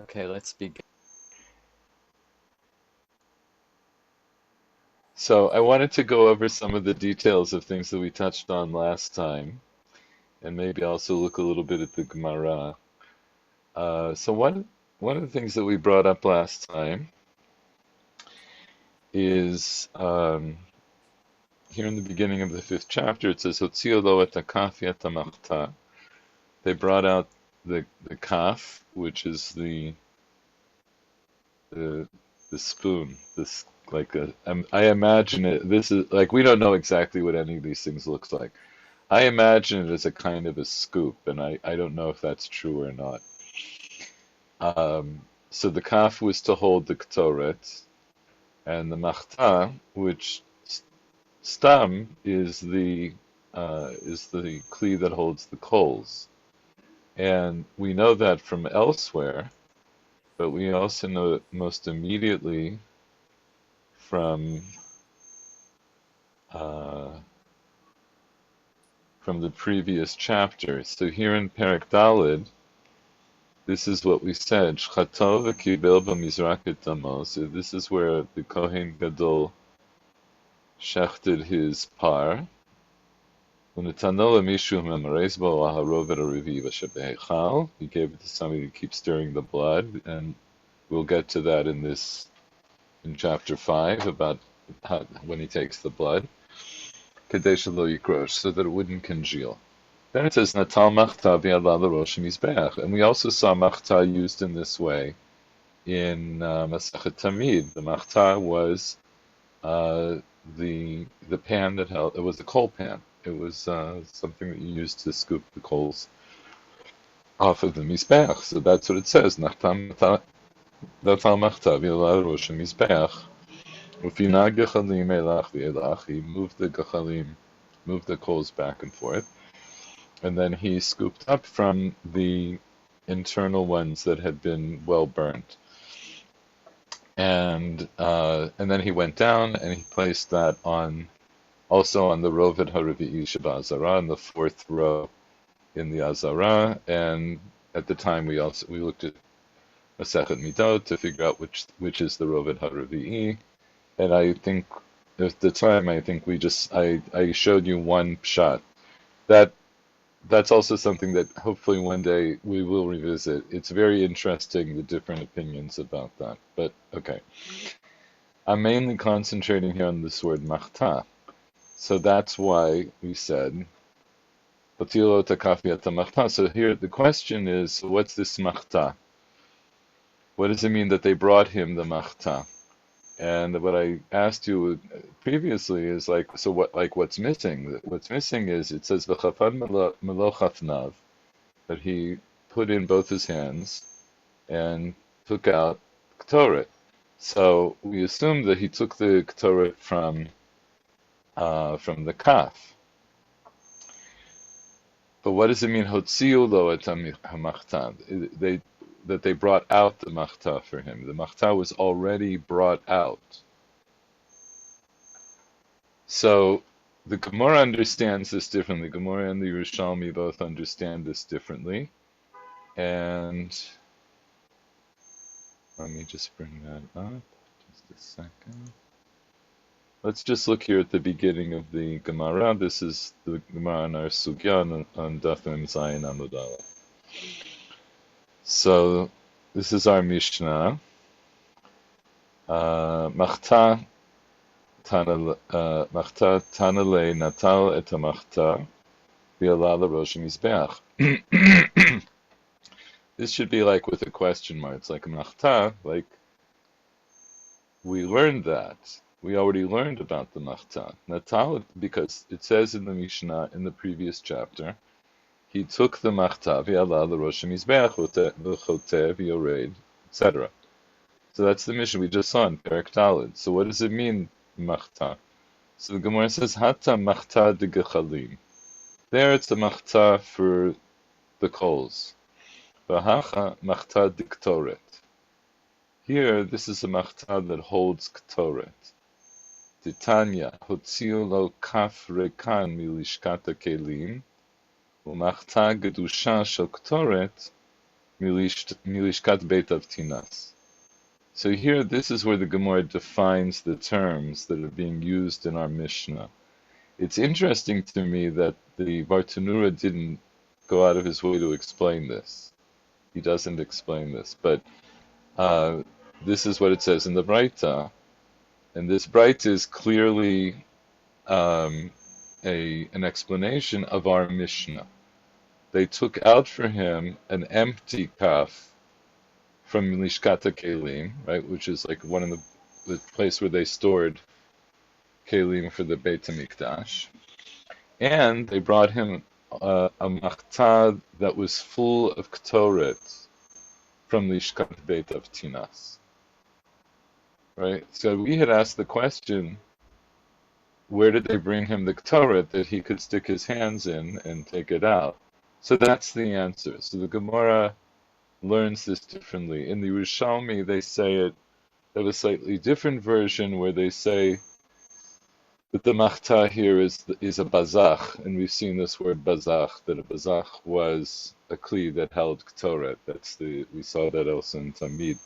Okay, let's begin. So I wanted to go over some of the details of things that we touched on last time, and maybe also look a little bit at the Gemara. So one of the things that we brought up last time is here in the beginning of the fifth chapter. It says "Hotzio lo et hakaf et hamachta." They brought out the kaf, which is the the spoon. This like I imagine it. This is like we don't know exactly what any of these things looks like. I imagine it as a kind of a scoop, and I don't know if that's true or not. So the kaf was to hold the ktoret, and the machta, which stam is the kli that holds the coals. And we know that from elsewhere, but we also know it most immediately from uh, from the previous chapter. So here in Perek Daled, this is what we said. Shchato v'kibel b'mizraket damo. So this is where the Kohen Gadol shechted his par. U'netano lemishu me'mareis bo aharovet ha'revi v'shebehechal. He gave it to somebody to keep stirring the blood, and we'll get to that in chapter 5 about when he takes the blood. Kadesh lo yikrosh, so that it wouldn't congeal. Then it says Natal Machta v'yala l'rosh mizbeach, and we also saw Machta used in this way in Masechet Tamid. The Machta was uh, the pan that held. It was a coal pan. It was something that you used to scoop the coals off of the mizbeach. So that's what it says. Natal Machta v'yala l'rosh mizbeach. Ufina gechalim elach v'elach. He moved the gechalim, moved the coals back and forth. And then he scooped up from the internal ones that had been well burnt. And then he went down and he placed that also on the Rovid Haravi'i Sheba Azara, in the fourth row in the Azara. And at the time we looked at Masechet Midot to figure out which is the Rovid Haravi'i. And I think at the time I showed you one shot. That's also something that hopefully one day we will revisit. It's very interesting, the different opinions about that. But okay. I'm mainly concentrating here on this word machta. So that's why we said Batilo takafiyata machta. So here the question is, what's this machta? What does it mean that they brought him the machta? And what I asked you previously is what's missing? What's missing is it says v'chafan melo that he put in both his hands and took out Ktoret. So we assume that he took the Ktoret from the Kaf. But what does it mean, Hotziu lo et hamachta? That they brought out the machta for him. The machta was already brought out. So the Gemara understands this differently. The Gemara and the Yerushalmi both understand this differently. And let me just bring that up. Just a second. Let's just look here at the beginning of the Gemara. This is the Gemara on our Sugya on Daf Mem Zayin Amud Aleph. So this is our Mishnah. Machta Tanale Natal et Machta v'ala l'rosh mizbeach. This should be like with a question mark. It's like Machta, like we learned that. We already learned about the Machta. Natal, because it says in the Mishnah in the previous chapter, he took the Machta v'ala l'rosh mizbeach v'choteh v'yored, etc. So that's the mission we just saw in Perek Daled. So what does it mean, Machta? So the Gemara says, Hata Machta de Gechalim. There it's the Machta for the coals. Vahacha Machta de Ktoret. Here, this is a Machta that holds Ktoret. Titania, Hotziu lo kaf rekan milishkata kelim, u'machta gedusha shel Ktoret, milishkat beit avtinas. So here, this is where the Gemara defines the terms that are being used in our Mishnah. It's interesting to me that the Bartanura didn't go out of his way to explain this. He doesn't explain this, but this is what it says in the Braita, and this Braita is clearly an explanation of our Mishnah. They took out for him an empty kaf from Lishkata Kelim, right, which is like one of the place where they stored Kelim for the Beit HaMikdash, and they brought him a machtad that was full of Ktoret from Lishkat Beit of Tinas. Right? So we had asked the question, where did they bring him the Ktoret that he could stick his hands in and take it out? So that's the answer. So the Gemara learns this differently. In the Yerushalmi, they say it, they have a slightly different version where they say that the machta here is a bazach, and we've seen this word bazach, that a bazach was a kli that held ktoret. We saw that also in Tamid.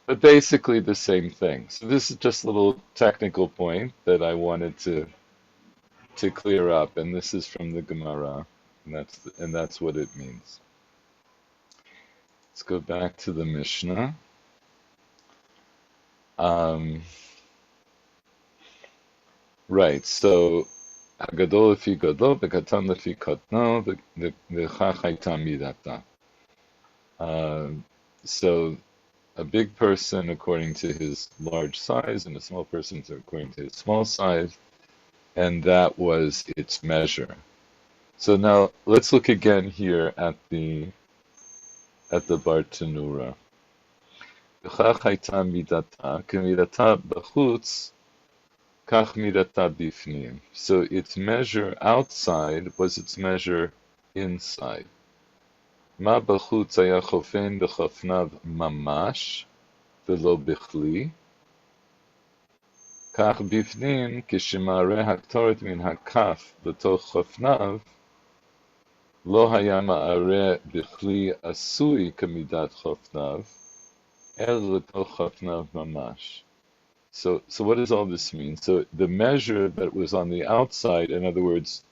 But basically the same thing. So this is just a little technical point that I wanted to clear up, and this is from the Gemara, and that's what it means. Let's go back to the Mishnah. Right, so Hagadol lefi gadol, v'katan lefi katno, v'chach hayta midata. So a big person according to his large size, and a small person according to his small size, and that was its measure. So now let's look again here at the Bartanura. V'chach hayta midata, k'midata b'chutz, kach midata bifnim. So its measure outside was its measure inside. Ma b'chutz haya chofen b'chofnav mamash, v'lo b'chli. Kach bifnim, k'shemare haktoret min hakaf b'toch chofnav, lo haya ma'are b'chli asui k'midat chofnav, el l'toch chofnav mamash. So what does all this mean? So the measure that was on the outside, in other words,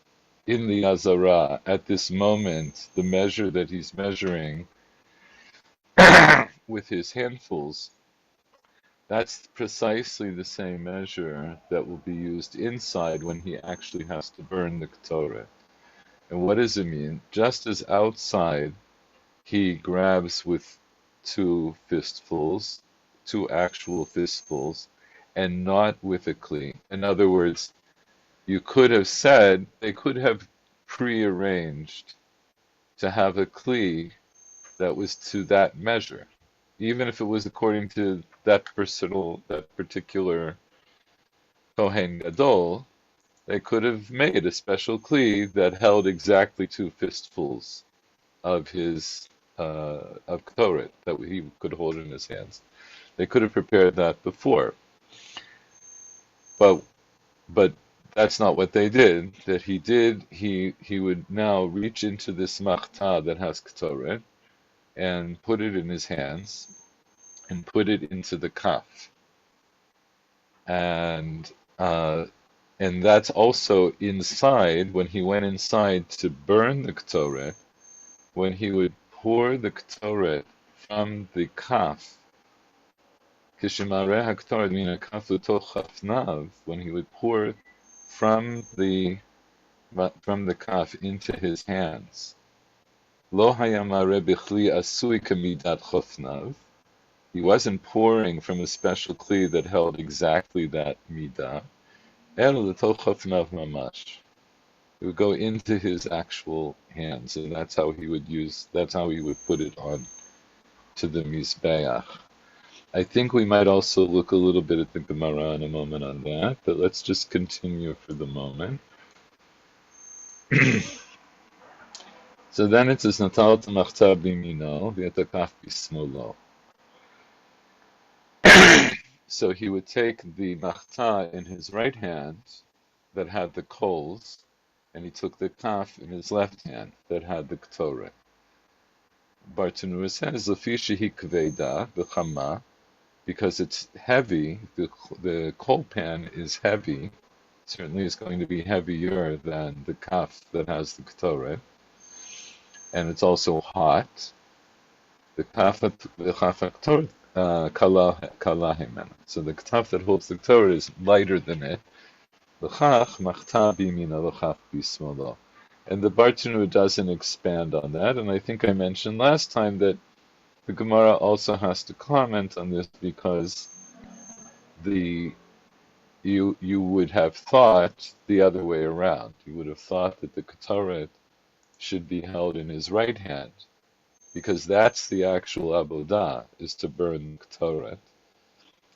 in the Azara, at this moment, the measure that he's measuring with his handfuls, that's precisely the same measure that will be used inside when he actually has to burn the Ketore. And what does it mean? Just as outside, he grabs with two actual fistfuls, and not with a kli. In other words, you could have said, they could have prearranged to have a kli that was to that measure. Even if it was according to that particular Kohen Gadol, they could have made a special kli that held exactly two fistfuls of his of Ktoret that he could hold in his hands. They could have prepared that before. But that's not what they did. That he did, he would now reach into this machta that has Ktoret and put it in his hands and put it into the kaf. And that's also inside, when he went inside to burn the Ktoret, when he would pour the Ktoret from the kaf, Kishimare haktoret min hakaf l'toch chafnav, when he would pour from the kaf into his hands. Lo hayamare bichli asui kamidat chofnav. He wasn't pouring from a special kli that held exactly that midah. El l'toch chofnav mamash. It would go into his actual hands, and that's how he would put it on to the mizbeach. I think we might also look a little bit at the Gemara in a moment on that, but let's just continue for the moment. So then it says, Natal tamachta bimino, v'etakaf bismolo. So he would take the machta in his right hand that had the coals, and he took the kaf in his left hand that had the ktoret. Bartanura says, Lefi shehi kveda b'chama, because it's heavy, the coal pan is heavy, certainly is going to be heavier than the kaf that has the ketoret, and it's also hot. The kaf ketoret kala himena. So the kaf that holds the ketoret is lighter than it. L'chach machta bimina l'chach bismolo. And the Bartanu doesn't expand on that, and I think I mentioned last time that the Gemara also has to comment on this because the you would have thought the other way around. You would have thought that the Ketoret should be held in his right hand, because that's the actual avodah, is to burn the Ketoret.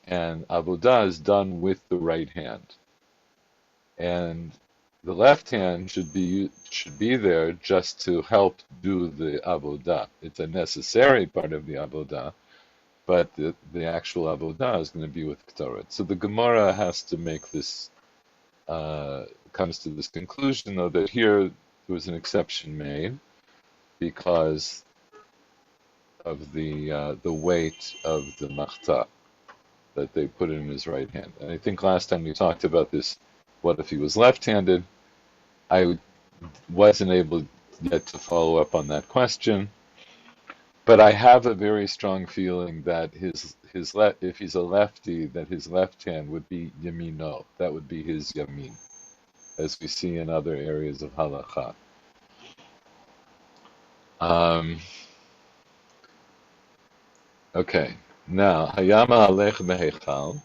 And avodah is done with the right hand. And the left hand should be there just to help do the avodah. It's a necessary part of the avodah, but the actual avodah is going to be with Ketoret. So the Gemara has to make this, comes to this conclusion, though, that here there was an exception made because of the weight of the machta that they put in his right hand. And I think last time we talked about this, what if he was left-handed? I wasn't able yet to follow up on that question. But I have a very strong feeling that if he's a lefty, that his left hand would be yamino. That would be his yamin, as we see in other areas of halacha. Okay, now hayama alech behechal.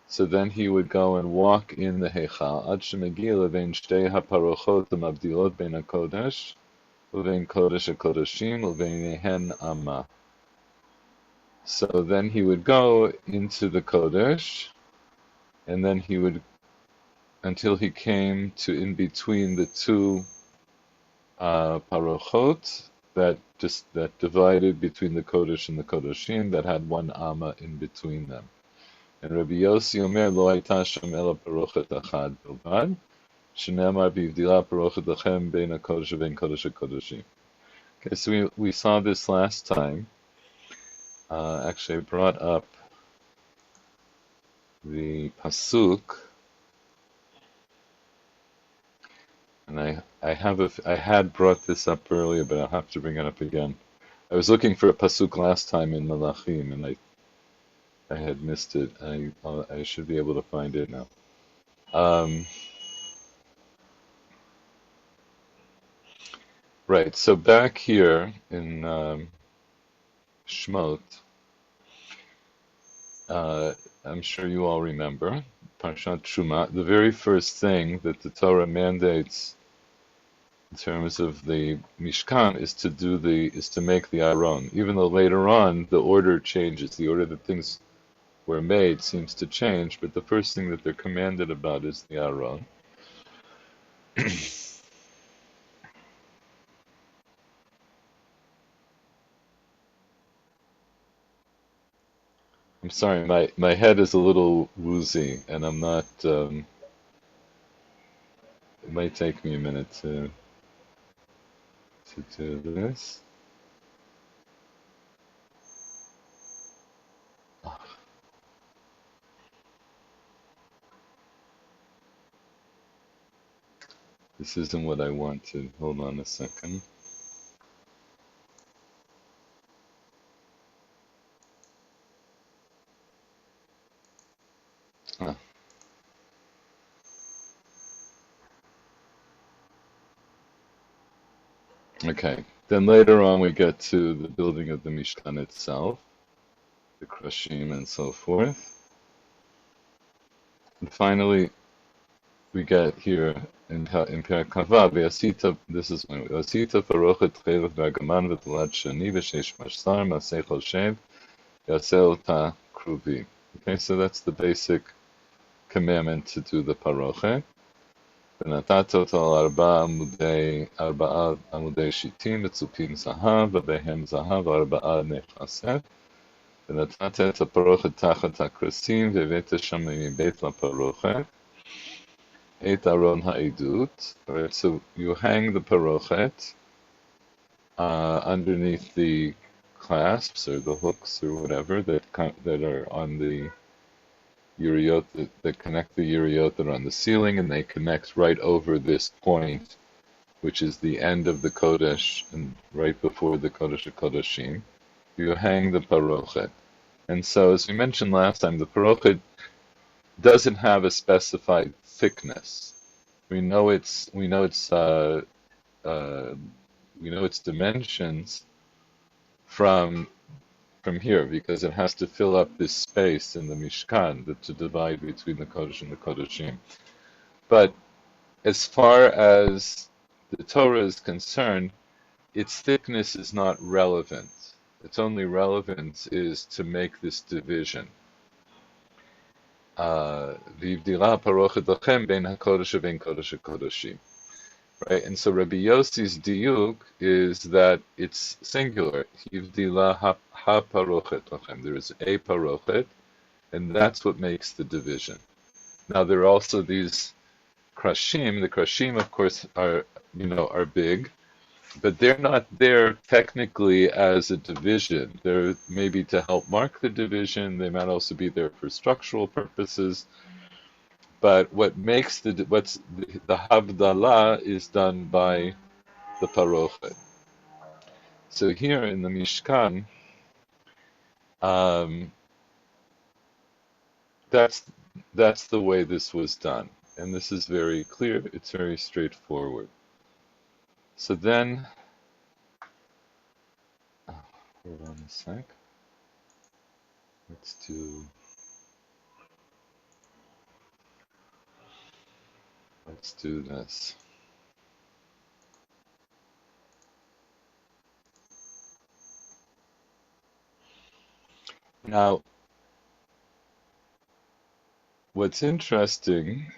So then he would go and walk in the hechal ad shemegi levein shtei haparochot hamavdilot bein hakodesh uvein kodesh hakodeshim uveinehen amma. So then he would go into the Kodesh, and then he would, until he came to in between the two parochot that divided between the Kodesh and the Kodeshim, that had one amma in between them. And Rabbi Yossi Omer lo hayta sham ela parochet achad bilvad, shenemar bivdila parochet lachem bein hakodesh uvein kodesh hakodeshim. Okay, so we saw this last time. Actually, I brought up the pasuk, and I had brought this up earlier, but I'll have to bring it up again. I was looking for a pasuk last time in Malachim, and I had missed it. I should be able to find it now. Right. So back here in Shmot, I'm sure you all remember Parshat Truma. The very first thing that the Torah mandates in terms of the Mishkan is to make the Aron. Even though later on the order changes, the order that things were made seems to change, but the first thing that they're commanded about is the Aron. I'm sorry, my head is a little woozy, and I'm not. It might take me a minute to do this. This isn't what I wanted. Hold on a second. Ah. Okay. Then later on we get to the building of the Mishkan itself, the Krashim and so forth. And finally, we get here in Perek Kavav, V'asita, this is when V'asita farochet chaylev v'agaman v'tolad shani v'sheish mashsar masei choshev yaseh ota kruvi. Okay, so that's the basic commandment to do the parochet. ונתת אותו על ארבעה עמודי שיטים מצופים זהב, ובהם זהב וארבעה נכסת. ונתת את הפרוכת תחת הכרסים, והבאת שם מבית לפרוכת. את ארון העדות. Alright, so you hang the parochet underneath the clasps or the hooks or whatever that are on the Uriot that connect the Uriot that are on the ceiling, and they connect right over this point, which is the end of the Kodesh and right before the Kodesh HaKodeshim. You hang the parochet. And so, as we mentioned last time, the parochet doesn't have a specified thickness. We know its dimensions from here because it has to fill up this space in the Mishkan to divide between the Kodesh and the Kodeshim. But as far as the Torah is concerned, its thickness is not relevant. Its only relevance is to make this division. V'ivdila parochet lachem bein hakodesh u'bein kodesh hakodeshim. Right, and so Rabbi Yossi's diuk is that it's singular. Yivdila ha parochet lachem. There is a parochet, and that's what makes the division. Now there are also these krashim. The krashim, of course, are big, but they're not there technically as a division. They're maybe to help mark the division. They might also be there for structural purposes. But what makes the Havdalah is done by the parochet. So here in the Mishkan, that's the way this was done, and this is very clear. It's very straightforward. So then, hold on a sec. Let's do this. Now, what's interesting,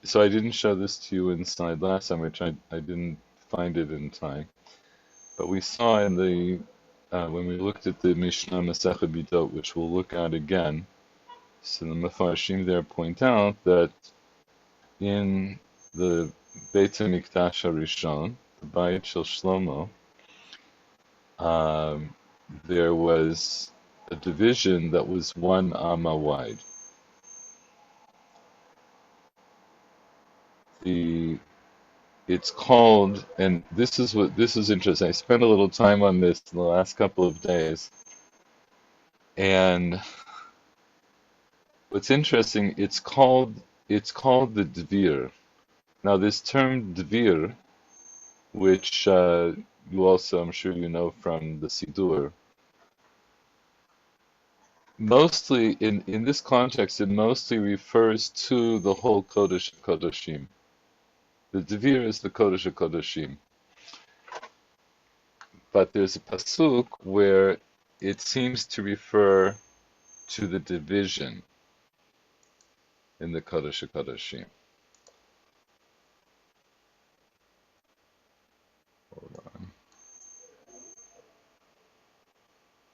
so I didn't show this to you inside last time, which I didn't find it in time, but we saw in the when we looked at the Mishnah Masechet Bidot, which we'll look at again. So the Mefarshim there point out that in the Beit HaMikdash HaRishon, the Bayit Shel Shlomo, there was a division that was 1 amma wide. It's called, and this is interesting. I spent a little time on this in the last couple of days, and what's interesting, it's called the Dvir. Now, this term Dvir, which you also, I'm sure you know from the Sidur, mostly in this context, it mostly refers to the whole Kodesh HaKodeshim. The Dvir is the Kodesh HaKodeshim. But there's a pasuk where it seems to refer to the division in the Kodesh HaKodeshim. Hold on.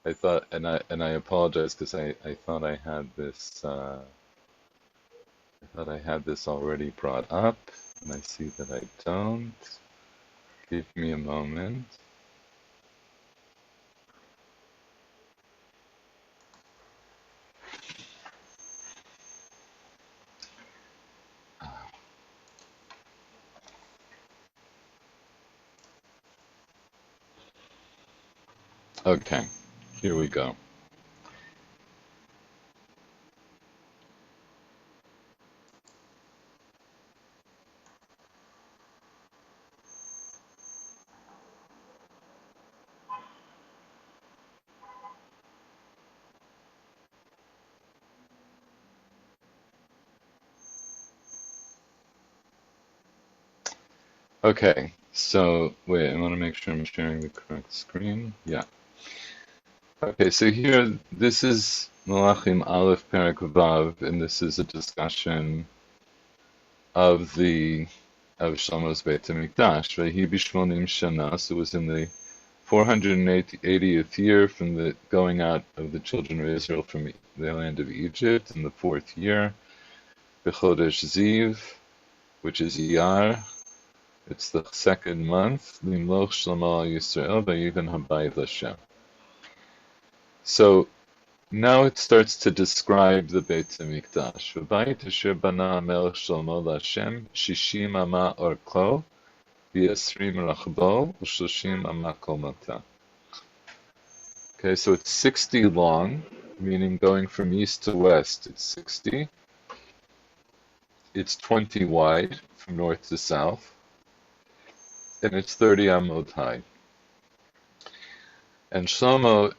I thought, and I apologize because I thought I had this already brought up, and I see that I don't. Give me a moment. Okay, here we go. Okay, so wait, I want to make sure I'm sharing the correct screen. Yeah. Okay, so here, this is Malachim Aleph Perek Vav, and this is a discussion of Shlomo's Beit HaMikdash. Vayhi b'shmonim shana, so it was in the 480th year from the going out of the children of Israel from the land of Egypt, in the 4th year. B'chodesh Ziv, which is Iyar. It's the second month. Limloch Shlomo al Yisrael Vayiven Habayit Hashem. So now it starts to describe the Beit HaMikdash. V'bayit asher bana HaMelech Shlomo LaHashem shishim ama orko v'yesrim rachbo u'shloshim ama kol mata. Okay, so it's 60 long, meaning going from east to west, it's 60. It's 20 wide from north to south, and it's 30 amot high. And Shlomo,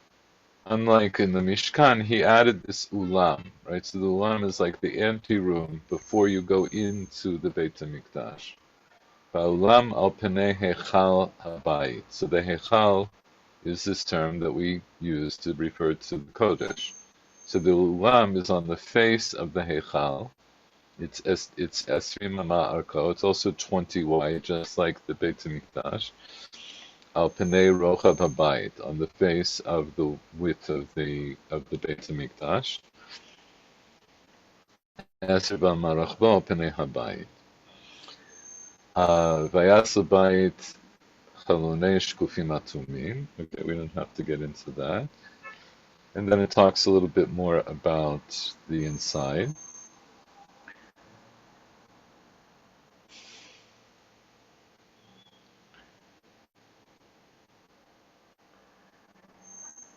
unlike in the Mishkan, he added this ulam, right? So the ulam is like the anteroom before you go into the Beit HaMikdash. Ba'ulam al penei heichal habayit. So the heichal is this term that we use to refer to the Kodesh. So the ulam is on the face of the heichal. It's esrim ama arko. It's also 20 wide, just like the Beit HaMikdash. Al penei rochav habayit, on the face of the width of the Beit HaMikdash. Eser b'marachbo al penei habayit. Vayas habayit chalonei shkufim atumim. Okay, we don't have to get into that. And then it talks a little bit more about the inside.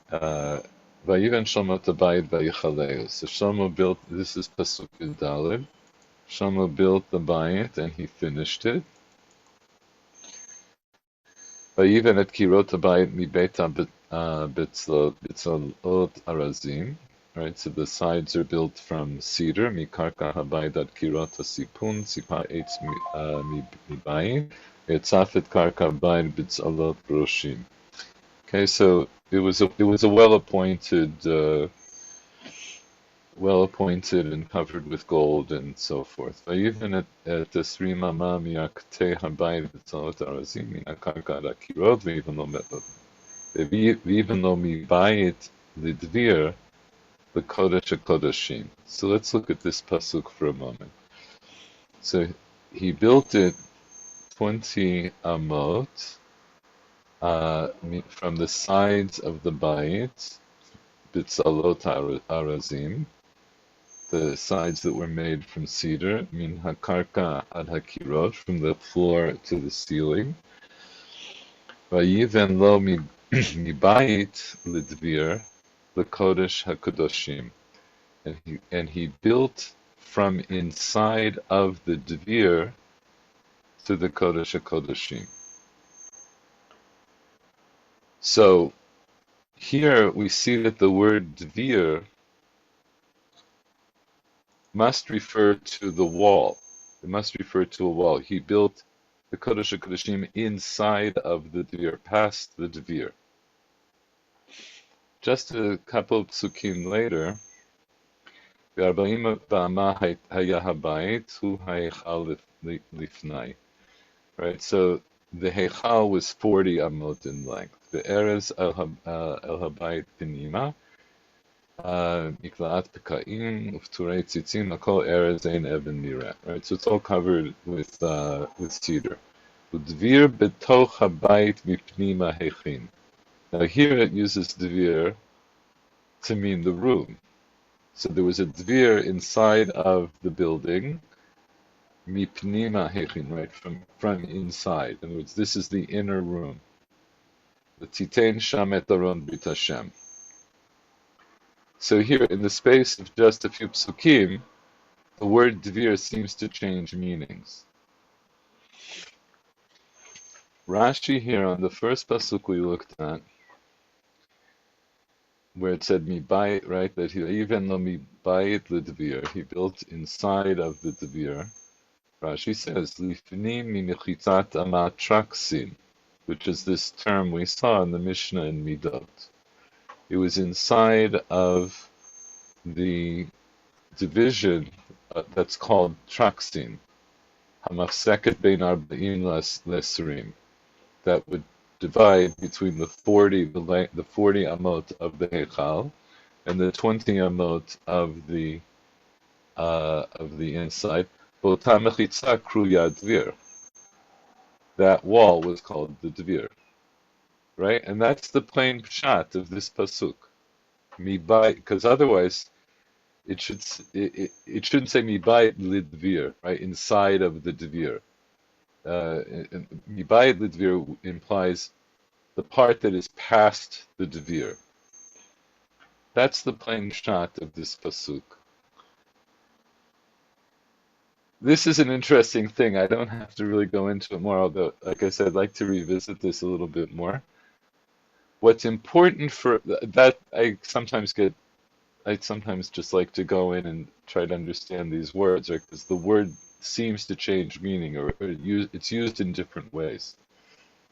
Vayiven Shlomo tabayit vayichaleu. So Shlomo built, this is Pasuk Daled. Shlomo built the bayit and he finished it. Vayiven et kirot habayit mi beita bitzalot arazim. Right, so the sides are built from cedar. Mi karka habayit ad kirot asipun sipa eitz mi bayit. Etzafet karka habayit bitzalot roshim. Okay, so it was a well appointed and covered with gold and so forth. Even at Esrim Ama Miakte Habayit B'Tzalot Arazim Min HaKarka Ad HaKirot V'Even Lo Mibayit L'Dvir L'Kodesh HaKodeshim. So let's look at this pasuk for a moment. So he built it 20 amot from the sides of the bayit, B'Tzalot Arazim, the sides that were made from cedar, min hakarka ad hakirot, from the floor to the ceiling. Vayiven lo mibayit lidvir l'kodesh hakodoshim, and he built from inside of the dvir to the kodesh hakodoshim. So here we see that the word dvir must refer to the wall. It must refer to a wall. He built the Kodesh HaKodeshim inside of the Dvir, past the Dvir. Just a couple of psukim later, V'arba'im ba'ama haya habayit hu ha'echal lifnai. Right, so the heichal was 40 amot in length. The erez el habayit pinima. Miklaat pekaim ufturei tzitzim akol erez ein even mirat. Right, so it's all covered with cedar. Udvir betoch habayit mipnima hechin. Now here it uses dvir to mean the room. So there was a dvir inside of the building, mipnima hechin, right, from inside. In other words, this is the inner room. The titein sham et aron brit Hashem. So here, in the space of just a few psukim, the word dvir seems to change meanings. Rashi here on the first pasuk we looked at, where it said mibayit, right, that he even though mibayit l'dvir, he built inside of the dvir. Rashi says lifnim minichitzat amatraksin, which is this term we saw in the Mishnah in Midot. It was inside of the division that's called traksin, hamafseket bein arba'in lesrim, that would divide between the 40 amot of the heichal and the 20 amot of the of the inside. B'ota mechitza kruya dvir. That wall was called the dvir, right? And that's the plain pshat of this pasuk. Mibai, because otherwise it shouldn't say mibai lidvir, right? Inside of the dvir. Mibai lidvir implies the part that is past the dvir. That's the plain pshat of this pasuk. This is an interesting thing. I don't have to really go into it more, although, like I said, I'd like to revisit this a little bit more. What's important for that, I sometimes just like to go in and try to understand these words, right? Because the word seems to change meaning, or it's used in different ways.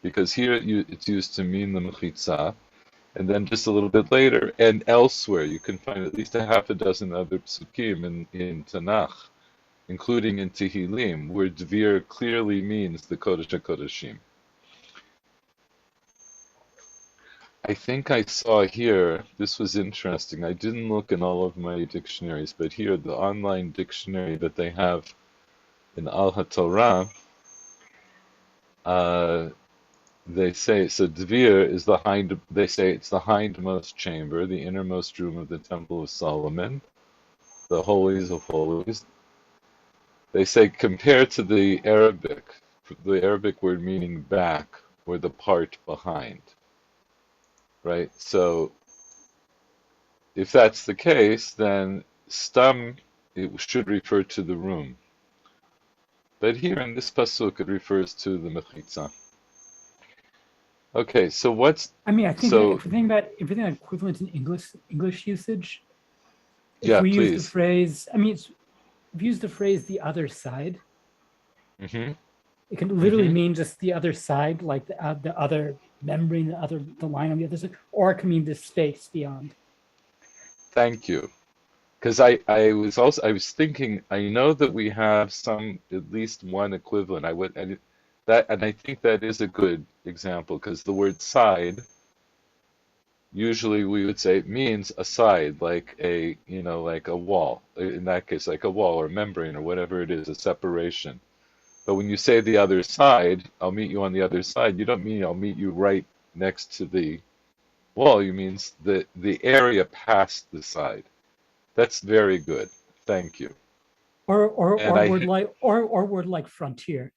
Because here it's used to mean the mechitza, and then just a little bit later, and elsewhere, you can find at least a half a dozen other psukim in Tanakh, including in Tehillim, where Dvir clearly means the Kodesh HaKodeshim. I think I saw here, this was interesting. I didn't look in all of my dictionaries, but here, the online dictionary that they have in Al HaTorah, uh, they say, so Dvir is they say it's the hindmost chamber, the innermost room of the Temple of Solomon, the holies of holies. They say compared to the Arabic word meaning back, or the part behind, right? So if that's the case, then stam, it should refer to the room. But here in this pasuk, it refers to the mechitza. Okay, so I mean, I think so if we think about equivalent in English usage, if yeah, we use the please. phrase, I mean, if you use the phrase "the other side," Mm-hmm. it can literally Mm-hmm. mean just the other side, like the other membrane, the line on the other side, or it can mean the space beyond. Thank you. Because I was thinking, I know that we have at least one equivalent. And I think that is a good example, because the word side, usually we would say it means a side, like like a wall. In that case, like a wall or membrane or whatever it is, a separation. But when you say the other side, I'll meet you on the other side, you don't mean I'll meet you right next to the wall. You means the area past the side. That's very good. Thank you. And Or word like or word like frontier,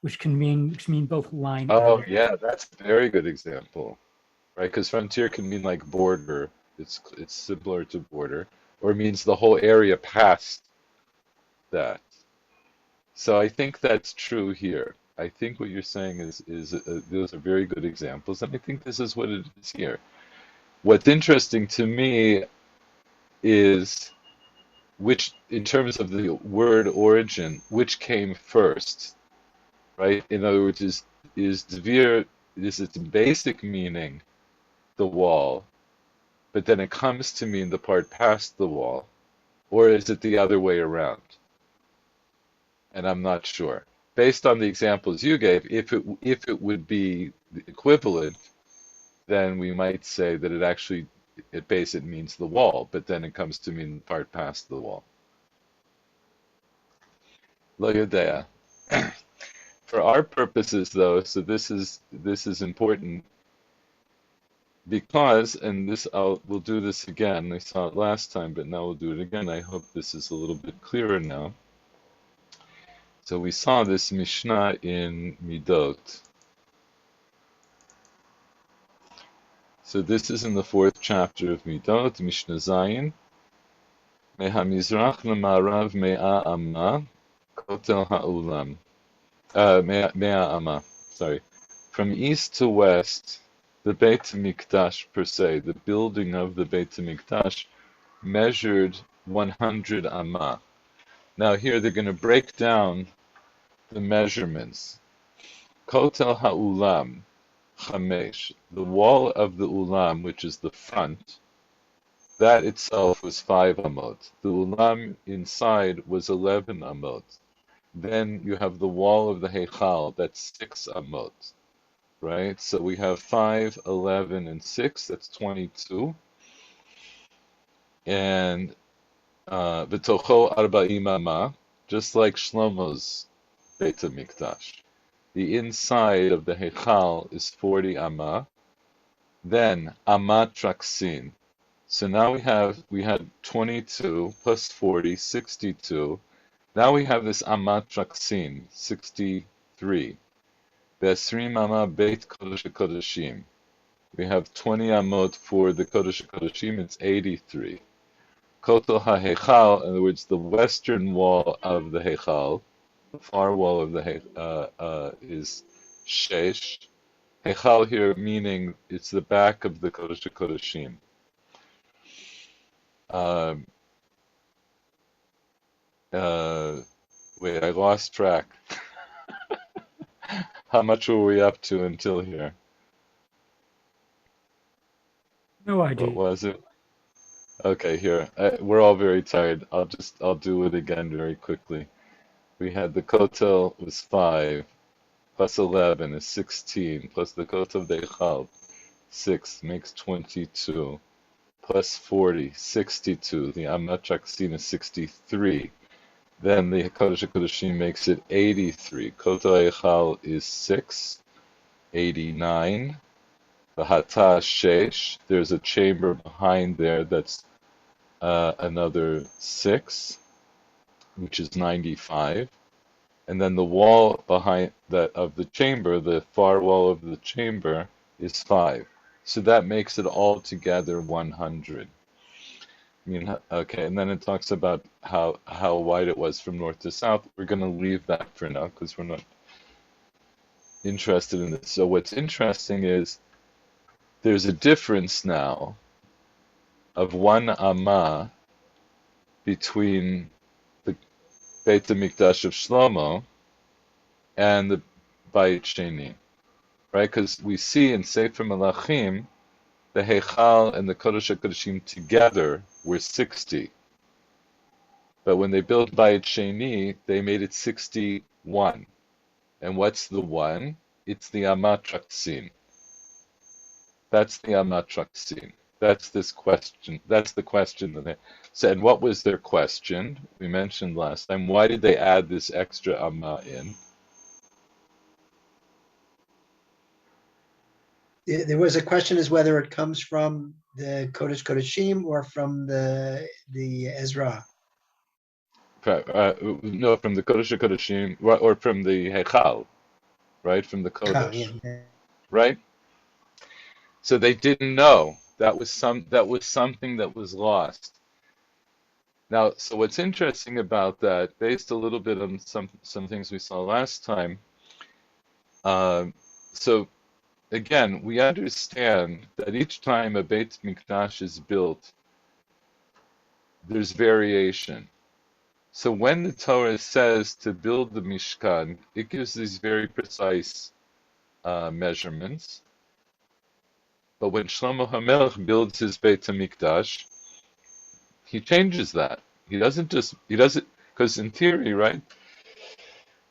which mean both line oh and. yeah, that's a very good example, right? Because frontier can mean like border. It's similar to border, or it means the whole area past that. So I think that's true here. I think what you're saying is those are very good examples, and I think this is what it is here. What's interesting to me is which, in terms of the word origin, which came first, right? In other words, is Dvir, is its basic meaning the wall, but then it comes to mean the part past the wall, or is it the other way around? And I'm not sure. Based on the examples you gave, if it would be the equivalent, then we might say that it actually at base it means the wall, but then it comes to mean the part past the wall. Lo yodea. For our purposes, though, so this is important because, and we'll do this again. I saw it last time, but now we'll do it again. I hope this is a little bit clearer now. So we saw this Mishnah in Midot. So this is in the fourth chapter of Midot, Mishnah Zayin. Mehamizrach lema'arav me'a amma, kotel ha'ulam. Me'a amma, sorry. From east to west, the Beit HaMikdash per se, the building of the Beit HaMikdash, measured 100 amma. Now here they're going to break down the measurements. Kotel ha'ulam, chamesh, the wall of the ulam, which is the front, that itself was 5 amot. The ulam inside was 11 amot. Then you have the wall of the heichal, that's 6 amot, right? So we have 5, 11, and 6, that's 22. And V'tocho arba'im amah, just like Shlomo's Beit HaMikdash. The inside of the Heichal is 40 amah. Then amah traksin. So now we had 22 plus 40, 62. Now we have this amah traksin, 63. Ve'esrim amah beit kodesh kodeshim. We have 20 amot for the kodesh kodeshim. It's 83. Kotel HaHeichal, in other words, the western wall of the Heichal, the far wall of the Heichal, is Shesh. Heichal here meaning it's the back of the Kodesh HaKodeshim. Um, wait, I lost track. How much were we up to until here? No What idea. was it? Okay, here. We're all very tired. I'll do it again very quickly. We had the Kotel was 5. Plus 11 is 16, plus the Kotel Deichal, 6 makes 22, plus 40, 62. The Amat Chaksin is 63. Then the Kodesh HaKodeshim makes it 83. Kotel Eichal is 6, 89. The Hatah Shesh, there's a chamber behind there that's another 6, which is 95. And then the wall behind that of the chamber, the far wall of the chamber, is 5. So that makes it all together 100. I mean, okay, and then it talks about how wide it was from north to south. We're going to leave that for now because we're not interested in this. So what's interesting is there's a difference now of 1 amah between the Beit HaMikdash of Shlomo and the Bayit Sheni. Right? Because we see in Sefer Malachim, the Heichal and the Kodesh HaKodeshim together were 60. But when they built Bayit Sheni, they made it 61. And what's the one? It's the Amat Traksin. That's the Amat Traksin. That's this question. That's the question that they said. What was their question? We mentioned last time. Why did they add this extra Amma in? There was a question as whether it comes from the Kodesh Kodeshim or from the Ezra. No, from the Kodesh HaKodeshim, or from the Heichal, right? From the Kodesh, right? So they didn't know. That was something that was lost. Now, so what's interesting about that, based a little bit on some things we saw last time, so again, we understand that each time a Beit Mikdash is built, there's variation. So when the Torah says to build the Mishkan, it gives these very precise measurements. But when Shlomo HaMelech builds his Beit HaMikdash, he changes that. He doesn't, because in theory, right?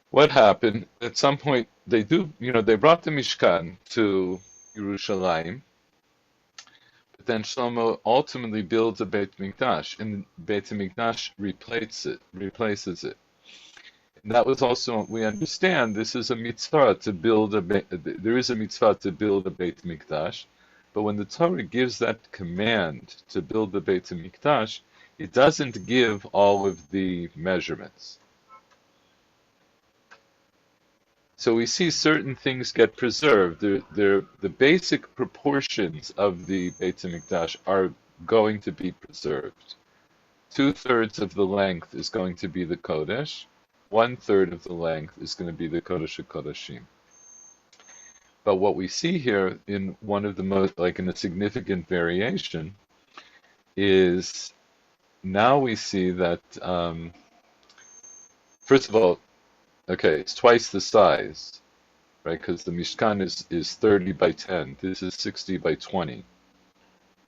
What happened, at some point, they brought the Mishkan to Yerushalayim, but then Shlomo ultimately builds a Beit Mikdash, and Beit Mikdash replaces it. And that was also, we understand, this is a mitzvah to build there is a mitzvah to build a Beit Mikdash, but when the Torah gives that command to build the Beit Mikdash, it doesn't give all of the measurements. So we see certain things get preserved. The basic proportions of the Beit HaMikdash are going to be preserved. 2/3 of the length is going to be the Kodesh. 1/3 of the length is going to be the Kodesh HaKodeshim. But what we see here in one of the most, like in a significant variation, is now we see that, first of all, okay, it's twice the size, right? Because the Mishkan is 30 by 10. This is 60 by 20.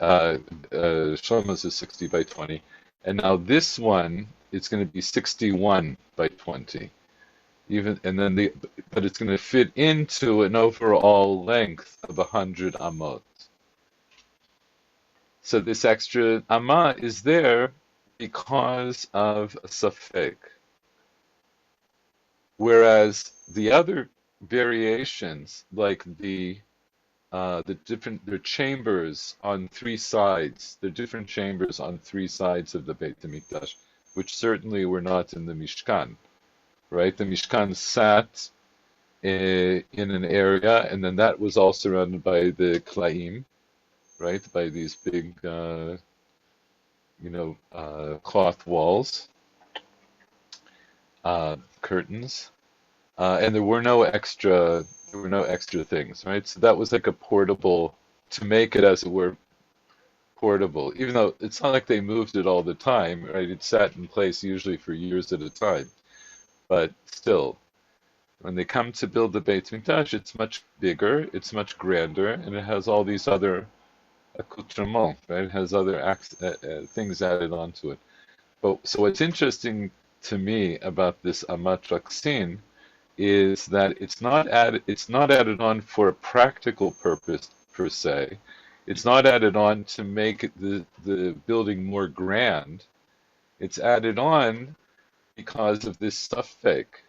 Shlomo's is 60 by 20. And now this one, it's going to be 61 by 20. But it's going to fit into an overall length of 100 amot. So this extra amma is there because of a safek, whereas the other variations, like the chambers on three sides, the different chambers on three sides of the Beit HaMikdash, which certainly were not in the Mishkan, right? The Mishkan sat in an area, and then that was all surrounded by the Klaim, right? By these big, cloth walls, curtains, and there were no extra things, right? So that was like a portable, to make it as it were portable, even though it's not like they moved it all the time, right? It sat in place usually for years at a time, but still, when they come to build the Beit Mikdash, it's much bigger, it's much grander, and it has all these other accoutrements, right? It has other things added onto it. But so what's interesting to me about this Amat Raksin is that it's not added on for a practical purpose per se. It's not added on to make the building more grand. It's added on because of this suffix.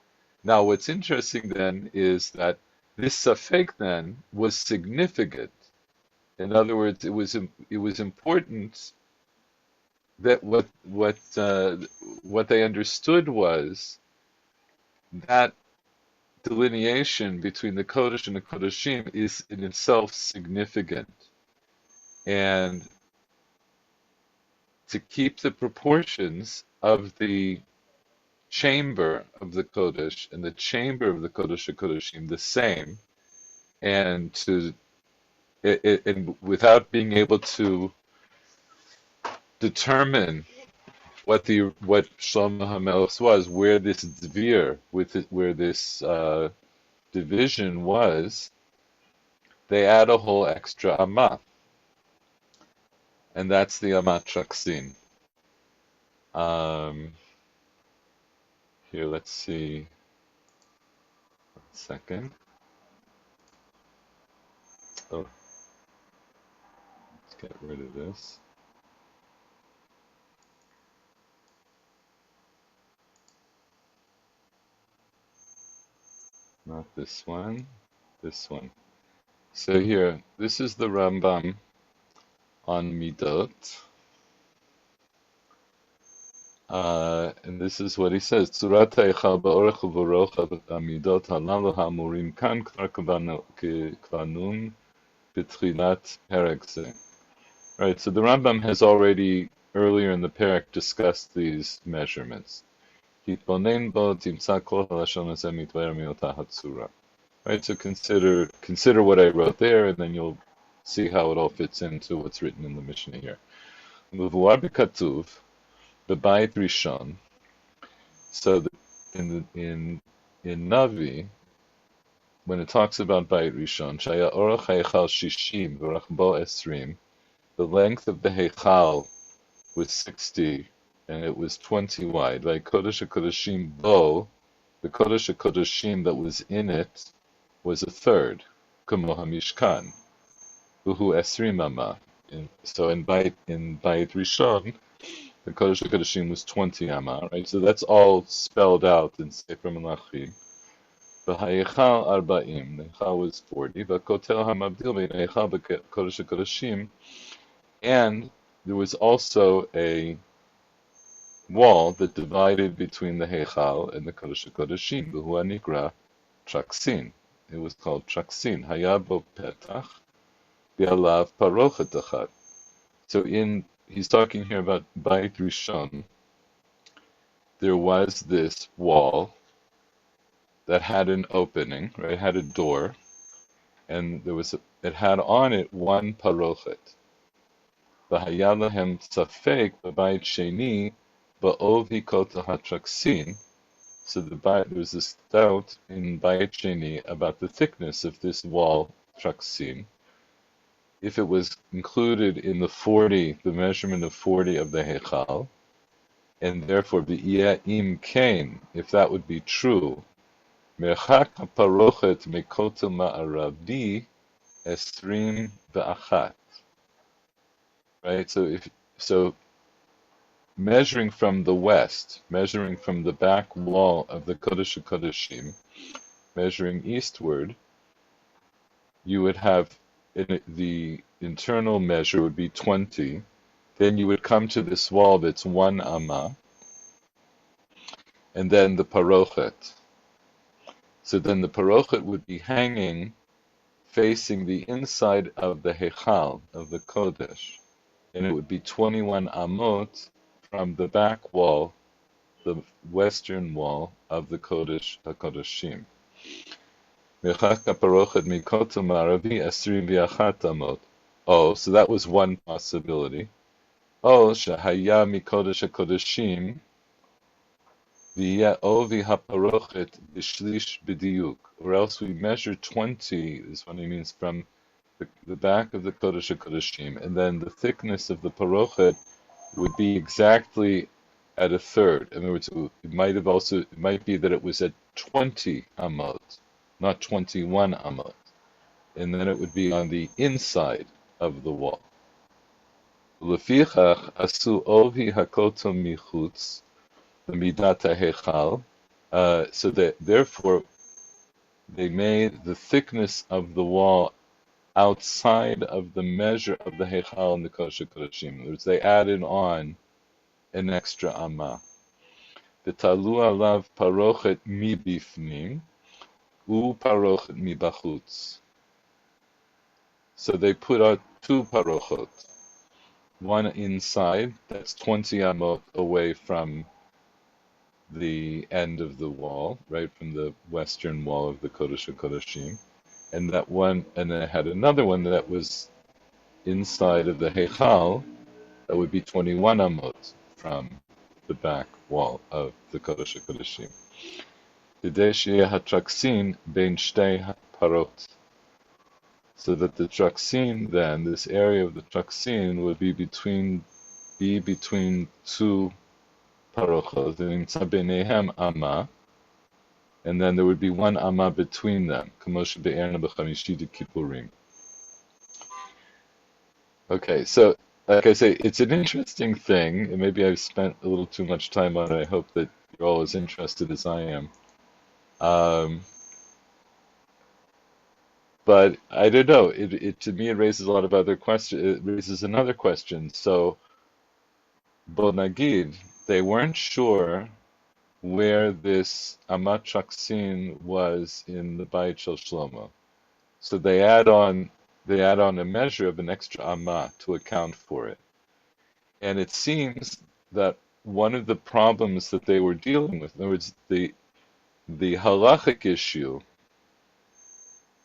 Now, what's interesting then is that this suffix then was significant. In other words, it was important that what they understood was that delineation between the Kodesh and the Kodeshim is in itself significant, and to keep the proportions of the chamber of the Kodesh and the chamber of the Kodesh HaKodeshim the same, and and without being able to determine what Shlomo HaMelech was, where this dvir, where this division was, they add a whole extra amma, and that's the Amat Raksin. Here, let's see. 1 second. Oh, let's get rid of this. Not this one. This one. So here, this is the Rambam on Midot. And this is what he says. Tzurat ha'echal ba'orech u'v'rochav ha'midot halalu ha'amurim kan kvar kvanun b'tchilat perek ze. Right, so the Rambam has already, earlier in the perek, discussed these measurements. Hitbonen bo timtza kol ha'lashon hazeh mitvayer mi'otah hatzura. Right, so consider what I wrote there, and then you'll see how it all fits into what's written in the Mishnah here. Muvuar b'katuv b'bayit rishon. So in Navi, when it talks about Bayit Rishon, Shaya Orach Heichal Shishim v'Rachbo Esrim, the length of the Heichal was 60 and it was 20 wide. Like Kodesh HaKodeshim Bo, the Kodesh HaKodeshim that was in it was a third, Kumo HaMishkan, Uhu Esrim Amma. So in Bayit Rishon, the Kodesh HaKodeshim was 20 Amma, right? So that's all spelled out in Sefer Melachim. The Hayechal Arba'im, the Heichal was 40. The Kotel HaMabdil Bein Heichal Kodesh HaKodeshim, and there was also a wall that divided between the Heichal and the Kodesh HaKodeshim, V'hu Anikra Traksin. It was called Traksin. Hayabo Petach Bi'alav Parochet Achat. So he's talking here about Bayit Rishon. There was this wall that had an opening, right? It had a door, and it had on it one parochet. V'haya lahem safek b'bayit sheni ba'ov hikot hatraksin. So there was this doubt in Bayit Sheni about the thickness of this wall traksin. If it was included in the measurement of 40 of the Heichal, and therefore im kain, if that would be true, merchak haparochet mekotel ma'arabi esrim ve'achat. Right. So measuring from the west, measuring from the back wall of the Kodesh HaKodeshim, measuring eastward, you would have the internal measure would be 20. Then you would come to this wall that's 1 amma, and then the parochet. So then the parochet would be hanging facing the inside of the Hechal, of the Kodesh. And it would be 21 amot from the back wall, the western wall of the Kodesh HaKodeshim. Mechak HaParochet Mikotel Maravi 21 amot. Oh, so that was one possibility. Oh, Shahaya Mikodesh HaKodeshim V'yeh Ovi HaParochet B'shlish B'diuk. Or else we measure 20, is what he means, from the back of the Kodesh HaKodeshim, and then the thickness of the parochet would be exactly at a third. In other words, it might be that it was at 20 amot, not 21 amot, and then it would be on the inside of the wall. Lefichach asu ovi hakoto michutz midat hechal. So that therefore they made the thickness of the wall outside of the measure of the Heichal and the Kodesh HaKodeshim. In other words, they added on an extra amma. V'talu alav parochet mibifnim u parochet mibachutz. So they put out 2 parochot. One inside, that's 20 amot away from the end of the wall, right from the western wall of the Kodesh HaKodeshim. And that one, and then I had another one that was inside of the Heichal, that would be 21 amot from the back wall of the Kodesh HaKodeshim. Kidei sheyeh hatraksin bein shtei parot. So that the traksin then, this area of the traksin would be between 2 parochot, v'nimtza beinehem amma, and then there would be 1 amma between them, kamo shebe'erna b'chamishi d'kippurim. Okay, so like I say, it's an interesting thing, and maybe I've spent a little too much time on it. I hope that you're all as interested as I am. But I don't know. It to me it raises a lot of other questions. It raises another question. So, Bonagid, they weren't sure where this Amat Shaksin was in the Bayit Shel Shlomo. So they add on a measure of an extra Amma to account for it. And it seems that one of the problems that they were dealing with, in other words, the halachic issue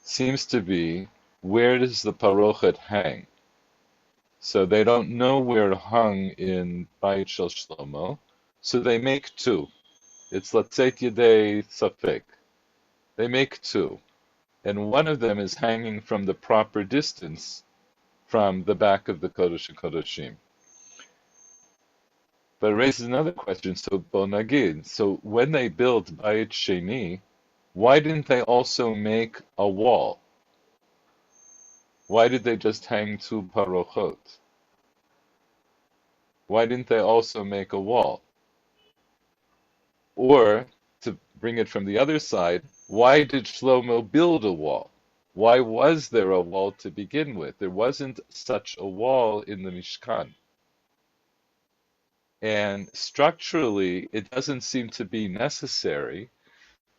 seems to be, where does the parochet hang? So they don't know where it hung in Bayit Shel Shlomo, so they make 2. It's Latzet Yedei Safek. They make 2. And one of them is hanging from the proper distance from the back of the Kodesh HaKodeshim. But it raises another question. So Bonagid, so when they built Bayit Sheni, why didn't they also make a wall? Why did they just hang 2 parochot? Why didn't they also make a wall? Or, to bring it from the other side, why did Shlomo build a wall? Why was there a wall to begin with? There wasn't such a wall in the Mishkan. And structurally, it doesn't seem to be necessary,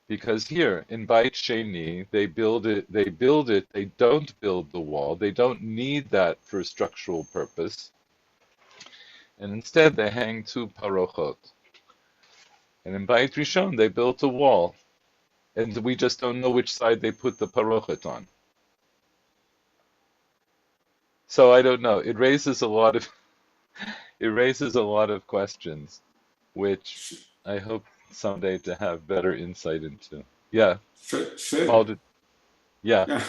because here in Beit Sheni, they build it, they don't build the wall, they don't need that for a structural purpose, and instead they hang 2 parochot. And in Beit Rishon, they built a wall, and we just don't know which side they put the parochet on. So I don't know. It raises a lot of questions, which I hope someday to have better insight into. Yeah. Sure. Paul did, yeah. Yeah.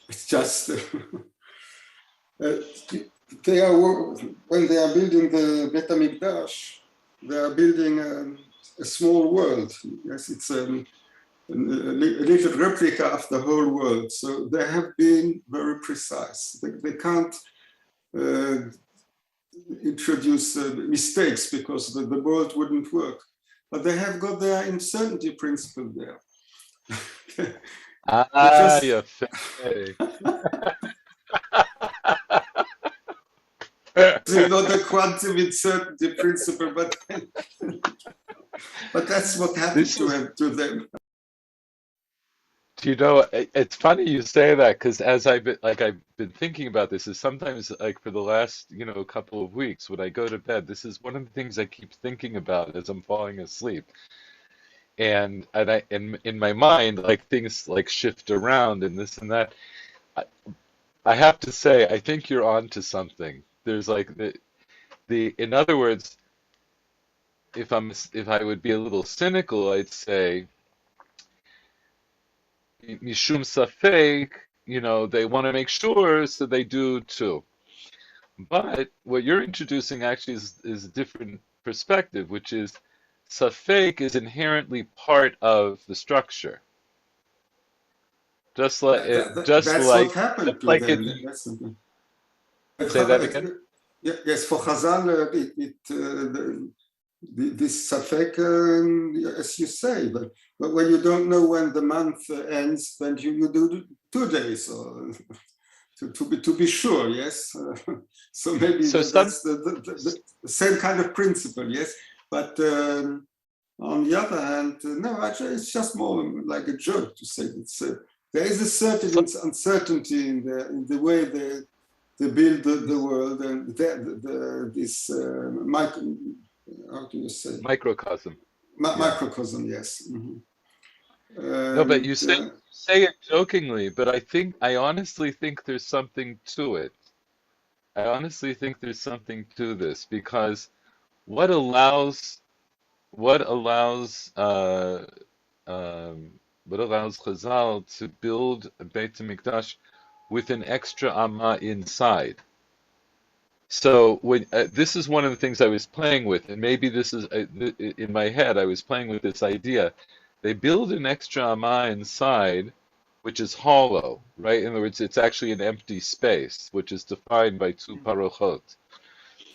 It's just they are when they are building the Bet HaMikdash, they are building a small world. Yes, it's a little replica of the whole world. So they have been very precise. They can't introduce mistakes because the world wouldn't work. But they have got their uncertainty principle there. They Ah, just yafé. not the quantum uncertainty principle, but that's what happened This is, to them. do you know, it's funny you say that because as I've been thinking about this is sometimes like for the last, couple of weeks when I go to bed, this is one of the things I keep thinking about as I'm falling asleep. And I in my mind, like things like shift around and this and that. I, I have to say, I think you're on to something. There's like the in other words, if I would be a little cynical, I'd say Mishum Safek, they want to make sure, so they do too. But what you're introducing actually is a different perspective, which is Safek is inherently part of the structure. Just like just That's what like happened just to like if them. you That's, say that again. yes, for Chazal, this Safek, as you say, but when you don't know when the month ends, then you do 2 days or to be sure, yes. So maybe So some that's the same kind of principle, yes. But on the other hand, no, actually, it's just more like a joke to say that there is a certain some uncertainty in the way they build the world and this how do you say microcosm. Yeah. microcosm, yes. No, but And you say it jokingly, but I honestly think there's something to it. I honestly think there's something to this because what allows what allows uh, um, what allows Chazal to build a Beit HaMikdash with an extra amma inside. So when this is one of the things I was playing with, and maybe this is in my head, I was playing with this idea. They build an extra amma inside, which is hollow, right? In other words, it's actually an empty space, which is defined by two parochot.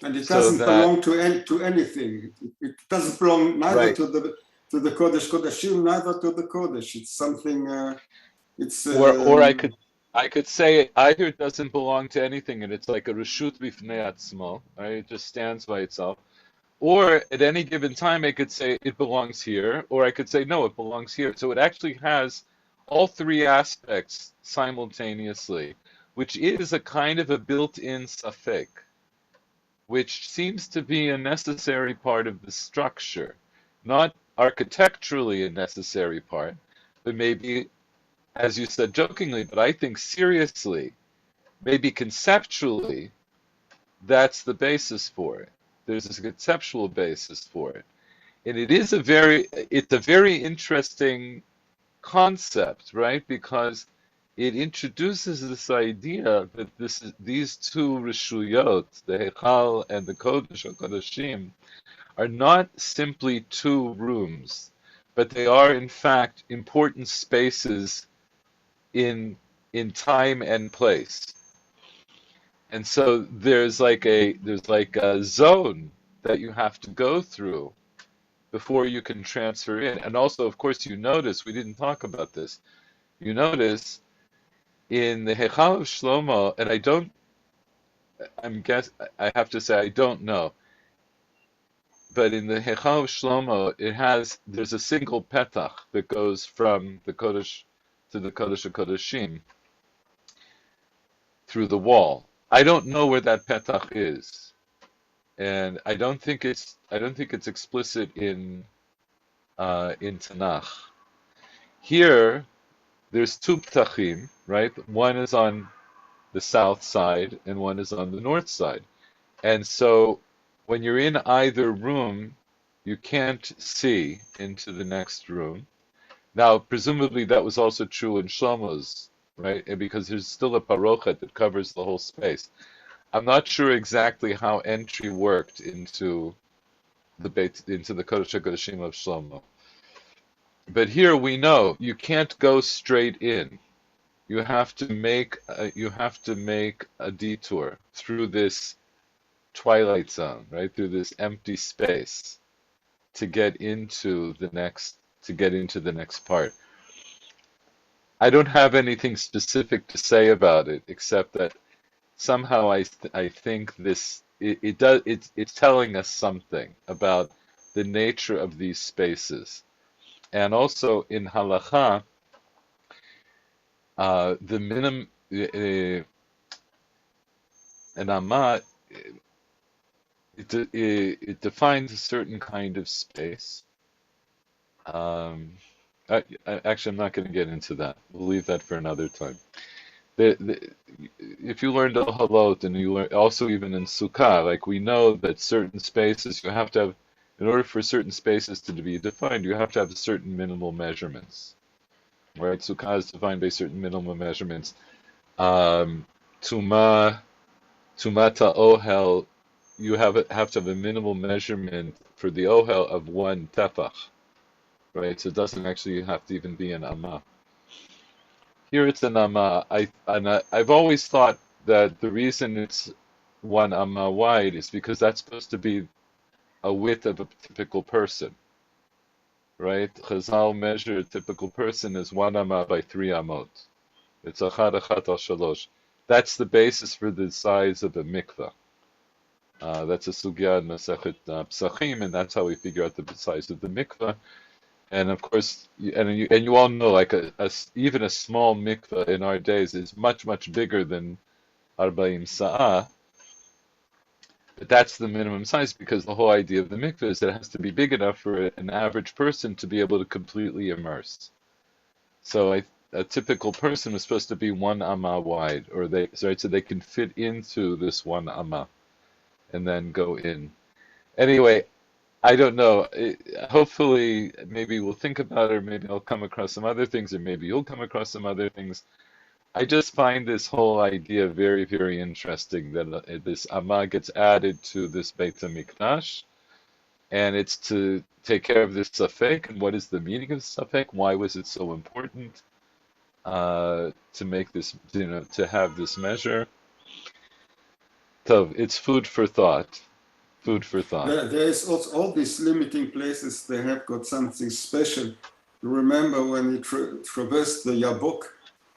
it So doesn't that, belong to anything. It doesn't belong neither right, to the Kodesh Kodeshim, neither to the Kodesh. It's something. It's or I could say it either doesn't belong to anything, and it's like a reshut b'fnei atzmo, right? It just stands by itself. Or at any given time, I could say it belongs here, or I could say no, it belongs here. So it actually has all three aspects simultaneously, which is a kind of a built-in safek, which seems to be a necessary part of the structure, not architecturally a necessary part, but maybe, as you said jokingly, but I think seriously, maybe conceptually, that's the basis for it. There's a conceptual basis for it. And it's a very interesting concept, right? Because it introduces this idea that these two rishuyot, the Heichal and the Kodesh or Kodeshim, are not simply two rooms, but they are in fact important spaces in time and place. And so there's like a zone that you have to go through before you can transfer in. And also, of course, you notice, we didn't talk about this, you notice in the Heichal of Shlomo, and I have to say I don't know, but in the Heichal of Shlomo, there's a single petach that goes from the Kodesh to the Kodesh HaKodeshim through the wall. I don't know where that petach is, and I don't think it's explicit in Tanakh. Here, there's two ptachim, right? One is on the south side and one is on the north side. And so when you're in either room, you can't see into the next room. Now, presumably that was also true in Shlomo's, right? And because there's still a parochet that covers the whole space. I'm not sure exactly how entry worked into the Kodesh HaKodeshim of Shlomo. But here we know you can't go straight in. You have to make a detour through this twilight zone, right? Through this empty space to get into the next part. I don't have anything specific to say about it except that somehow I think it's telling us something about the nature of these spaces. And also in halacha, the minimum an amma it defines a certain kind of space. Actually, I'm not going to get into that. We'll leave that for another time. If you learned Al Halot and you learn also even in Sukkah, like we know that certain spaces you have to have, in order for certain spaces to be defined, you have to have certain minimal measurements. Right? Sukkah is defined by certain minimal measurements. Tumata Ohel, you have to have a minimal measurement for the Ohel of 1 tefach. Right? So it doesn't actually have to even be an amma. Here it's an amma. I've always thought that the reason it's 1 amma wide is because that's supposed to be a width of a typical person, right? Chazal measure a typical person as 1 amma by 3 amot. It's achad achad al shalosh. That's the basis for the size of a mikveh. That's a sugya in Masechet Psachim, and that's how we figure out the size of the mikveh. And of course, you all know, like even a small mikveh in our days is much bigger than 40 sa'ah. But that's the minimum size because the whole idea of the mikveh is that it has to be big enough for an average person to be able to completely immerse. So a typical person was supposed to be 1 amma wide, so they can fit into this 1 amma and then go in. Anyway, I don't know. Hopefully, maybe we'll think about it, or maybe I'll come across some other things, or maybe you'll come across some other things. I just find this whole idea very interesting that this Amma gets added to this Beit HaMikdash, and it's to take care of this Safek. And what is the meaning of Safek? Why was it so important to make this, to have this measure? So it's food for thought. Food for thought. There is also all these limiting places. They have got something special. You remember when he traversed the Yabok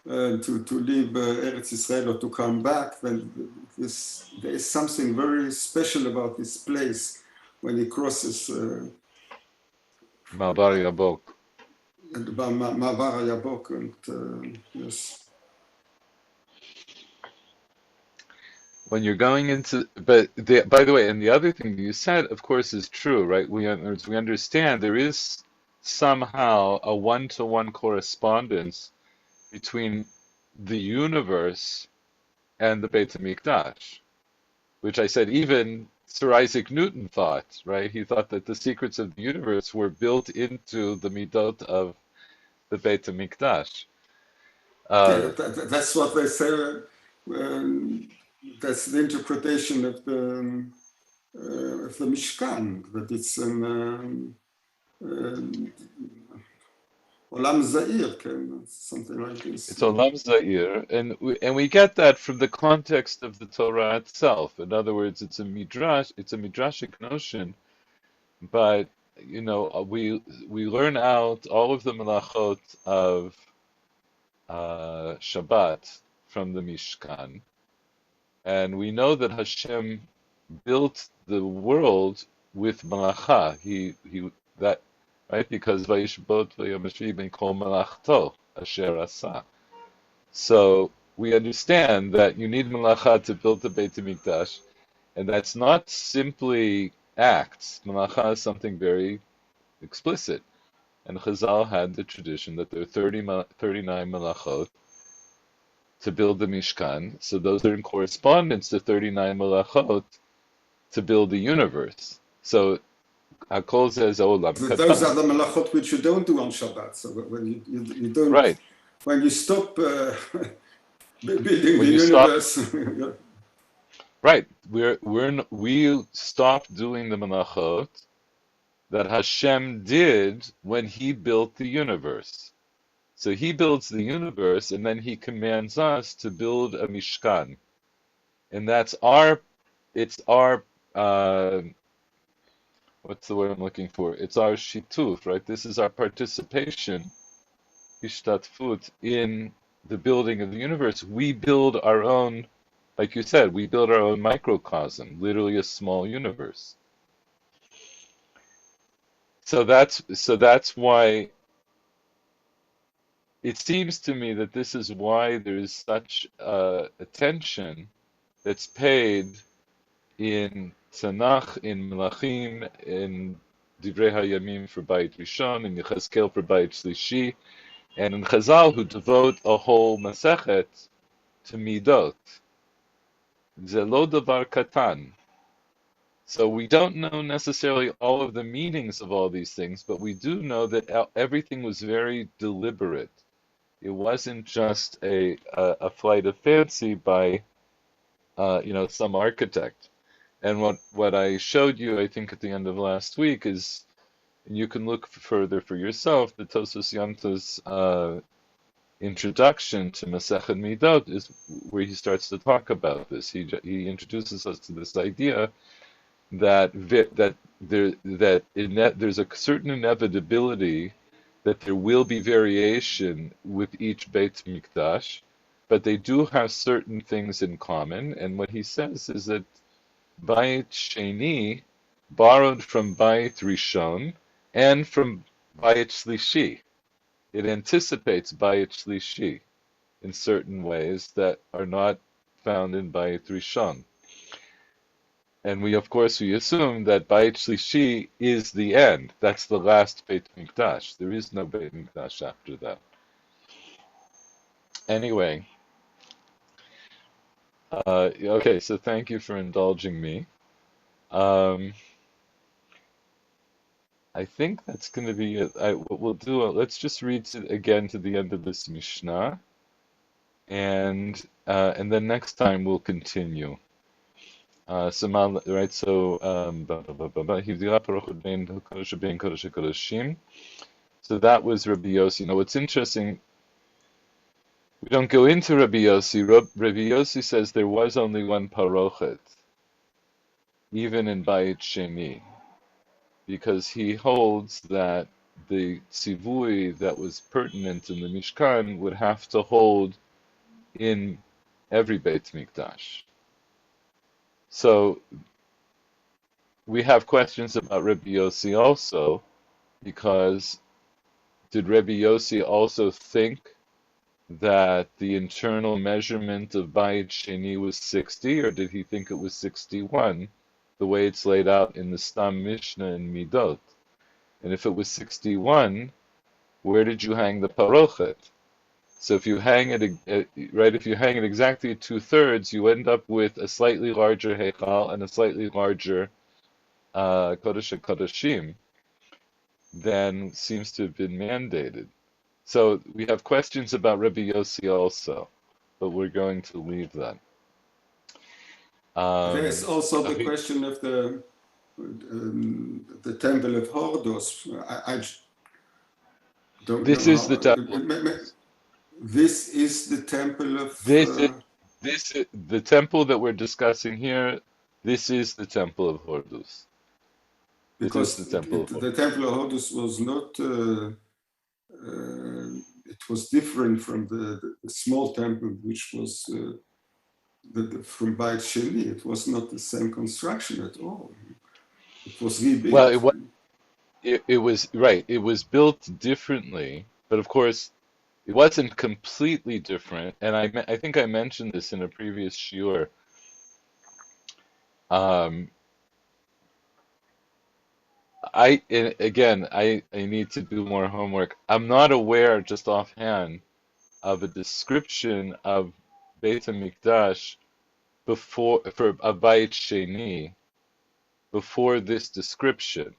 to leave Eretz Israel or to come back? Then there is something very special about this place when he crosses Ma'bar Yabok. Ma'bar Yabok, and yes. When you're going into, by the way, and the other thing you said, of course, is true, right? We understand there is somehow a one-to-one correspondence between the universe and the Beit HaMikdash, which I said even Sir Isaac Newton thought, right? He thought that the secrets of the universe were built into the midot of the Beit HaMikdash. That's what they say. That's the interpretation of the Mishkan, that it's an Olam Za'ir, something like this. It's Olam Za'ir, and we get that from the context of the Torah itself. In other words, it's a midrashic notion, but we learn out all of the melachot of Shabbat from the Mishkan, and we know that Hashem built the world with malacha. Right, because Vayishbot v'yamashvi ben kol malachto asher asa. So we understand that you need malacha to build the Beit HaMikdash, and that's not simply acts. Malacha is something very explicit. And Chazal had the tradition that there are 39 malachot to build the Mishkan. So those are in correspondence to 39 malachot to build the universe. So Hakol says Olam Katan. Those are the malachot which you don't do on Shabbat. So when you don't, right. When you stop building the universe, right? We stopped doing the malachot that Hashem did when He built the universe. So He builds the universe, and then He commands us to build a Mishkan, and that's our it's our what's the word I'm looking for? It's our shituf, right? This is our participation, ishtatfut, in the building of the universe. We build our own, like you said, we build our own microcosm, literally a small universe. So that's why it seems to me that this is why there is such attention that's paid in Tanakh, in Melachim, in Divrei HaYamim for Bayit Rishon, in Yechezkel for Bayit Shlishi, and in Chazal, who devote a whole Masechet to Midot. Ze lo davar katan. So we don't know necessarily all of the meanings of all these things, but we do know that everything was very deliberate. It wasn't just a flight of fancy by some architect. And what I showed you, I think, at the end of last week is, and you can look further for yourself, the Tosos Yanta's introduction to Masechet Midot is where he starts to talk about this. He introduces us to this idea that there's a certain inevitability that there will be variation with each Beit Mikdash, but they do have certain things in common. And what he says is that Bayit Sheni borrowed from Bayit Rishon and from Bayit Shlishi. It anticipates Bayit Shlishi in certain ways that are not found in Bayit Rishon. And we assume that Bayit Shlishi is the end. That's the last Beit Mikdash. There is no Beit Mikdash after that. Anyway, okay, so thank you for indulging me. I think that's going to be it. What we'll do, let's just read again to the end of this Mishnah, and then next time we'll continue. Right, so that was Rabbi Yossi. Now, what's interesting, we don't go into Rabbi Yossi. Rabbi Yossi says there was only one parochet, even in Bayit Sheni, because he holds that the tzivui that was pertinent in the Mishkan would have to hold in every Beit Mikdash. So we have questions about Rabbi Yossi also, because did Rabbi Yossi also think that the internal measurement of Bayit Sheni was 60, or did he think it was 61, the way it's laid out in the Stam Mishnah in Midot? And if it was 61, where did you hang the parochet? So if you hang it if you hang it exactly at 2/3, you end up with a slightly larger heichal and a slightly larger Kodesh HaKodeshim than seems to have been mandated. So we have questions about Rabbi Yossi also, but we're going to leave that. There's also the Okay. question of the temple of Hordos. I don't This know is the how. temple. This is the temple of. This is the temple that we're discussing here. This is the temple of Horus. Because This is the temple of Horus. the temple of Horus was not. It was different from the small temple, which was from Beit Sheni. It was not the same construction at all. It was rebuilt. Well, it was right. It was built differently, but of course, it wasn't completely different. And I think I mentioned this in a previous shiur. I need to do more homework. I'm not aware, just offhand, of a description of Beit HaMikdash of Bayit Sheni before this description.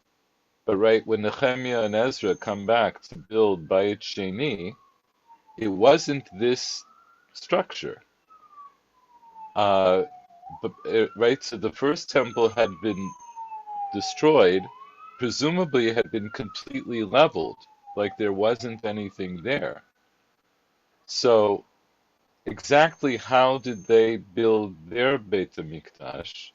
But right when Nehemiah and Ezra come back to build Bayit Sheni, it wasn't this structure. Right, so the first temple had been destroyed, presumably it had been completely leveled, like there wasn't anything there. So exactly how did they build their Beit HaMikdash?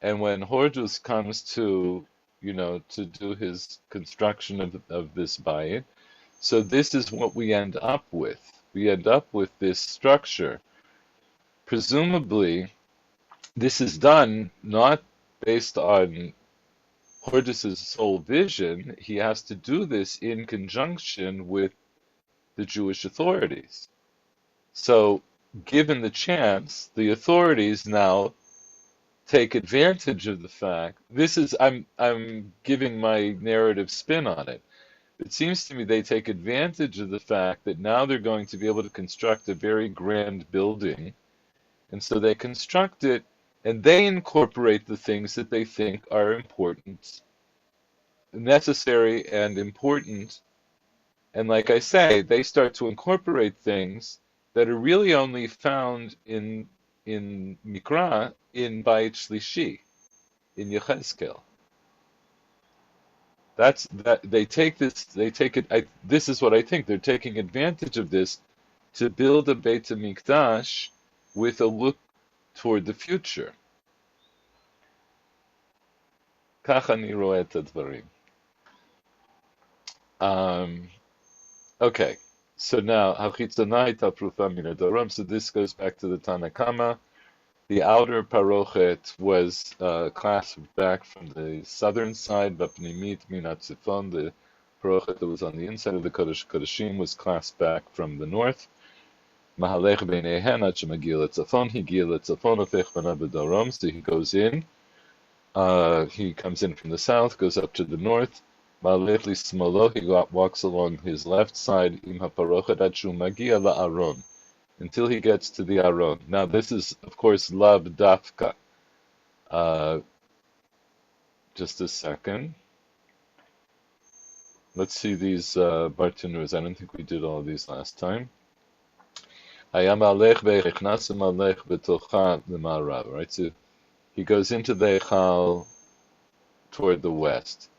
And when Horus comes to, to do his construction of this bayit, so this is what we end up with. We end up with this structure. Presumably, this is done not based on Hortus's sole vision. He has to do this in conjunction with the Jewish authorities. So, given the chance, the authorities now take advantage of the fact. I'm giving my narrative spin on it. It seems to me they take advantage of the fact that now they're going to be able to construct a very grand building, and so they construct it and they incorporate the things that they think are important, necessary and important. And like I say, they start to incorporate things that are really only found in Mikra, in Beit Shlishi, in Yechezkel. They take it. This is what I think. They're taking advantage of this to build a Beit HaMikdash with a look toward the future. כך אני רואה את הדברים. Okay, so now, החיצונה הייתה פרופה מן הדרום, so this goes back to the Tanakama. The outer parochet was clasped back from the southern side, bapnimit min hatzifon. The parochet that was on the inside of the Kodesh Kodeshim was clasped back from the north. Mahalech beinehen ad shemagia letzafon, higia letzafon, hofech panav b'darom. So he goes in. He comes in from the south, goes up to the north. Mahalech lismolo, he walks along his left side. Im haparochet ad shumagia la'aron, until he gets to the Aron. Now, this is, of course, Lav Dafka. Just a second. Let's see these Bartanurs. I don't think we did all of these last time. Hayam alech ve'echnasim alech betocha l'ma'arav. Right, so he goes into the Echal toward the west.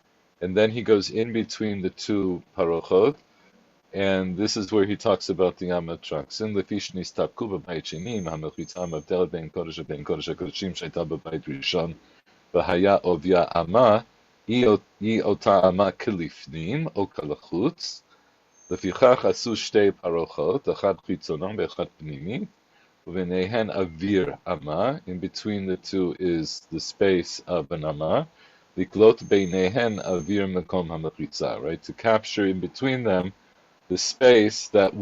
And then he goes in between the two parochot. And this is where he talks about the Amatraksin. Lefish nistapku b'bayit sheni, ha'mechitza mavdelet ben kodesh hakodeshim she'ayta b'bayit rishon, v'haya ovya ama, היא אותה אמה כלפנים או כלחוץ, לפיכך עשו שתי פרוחות, אחת חיצונם ואחת פנימית, וביניהן אוויר אמה, in between the two is the space of an אמה, לקלוט ביניהן אוויר מקום המחיצה, right? To capture in between them the space that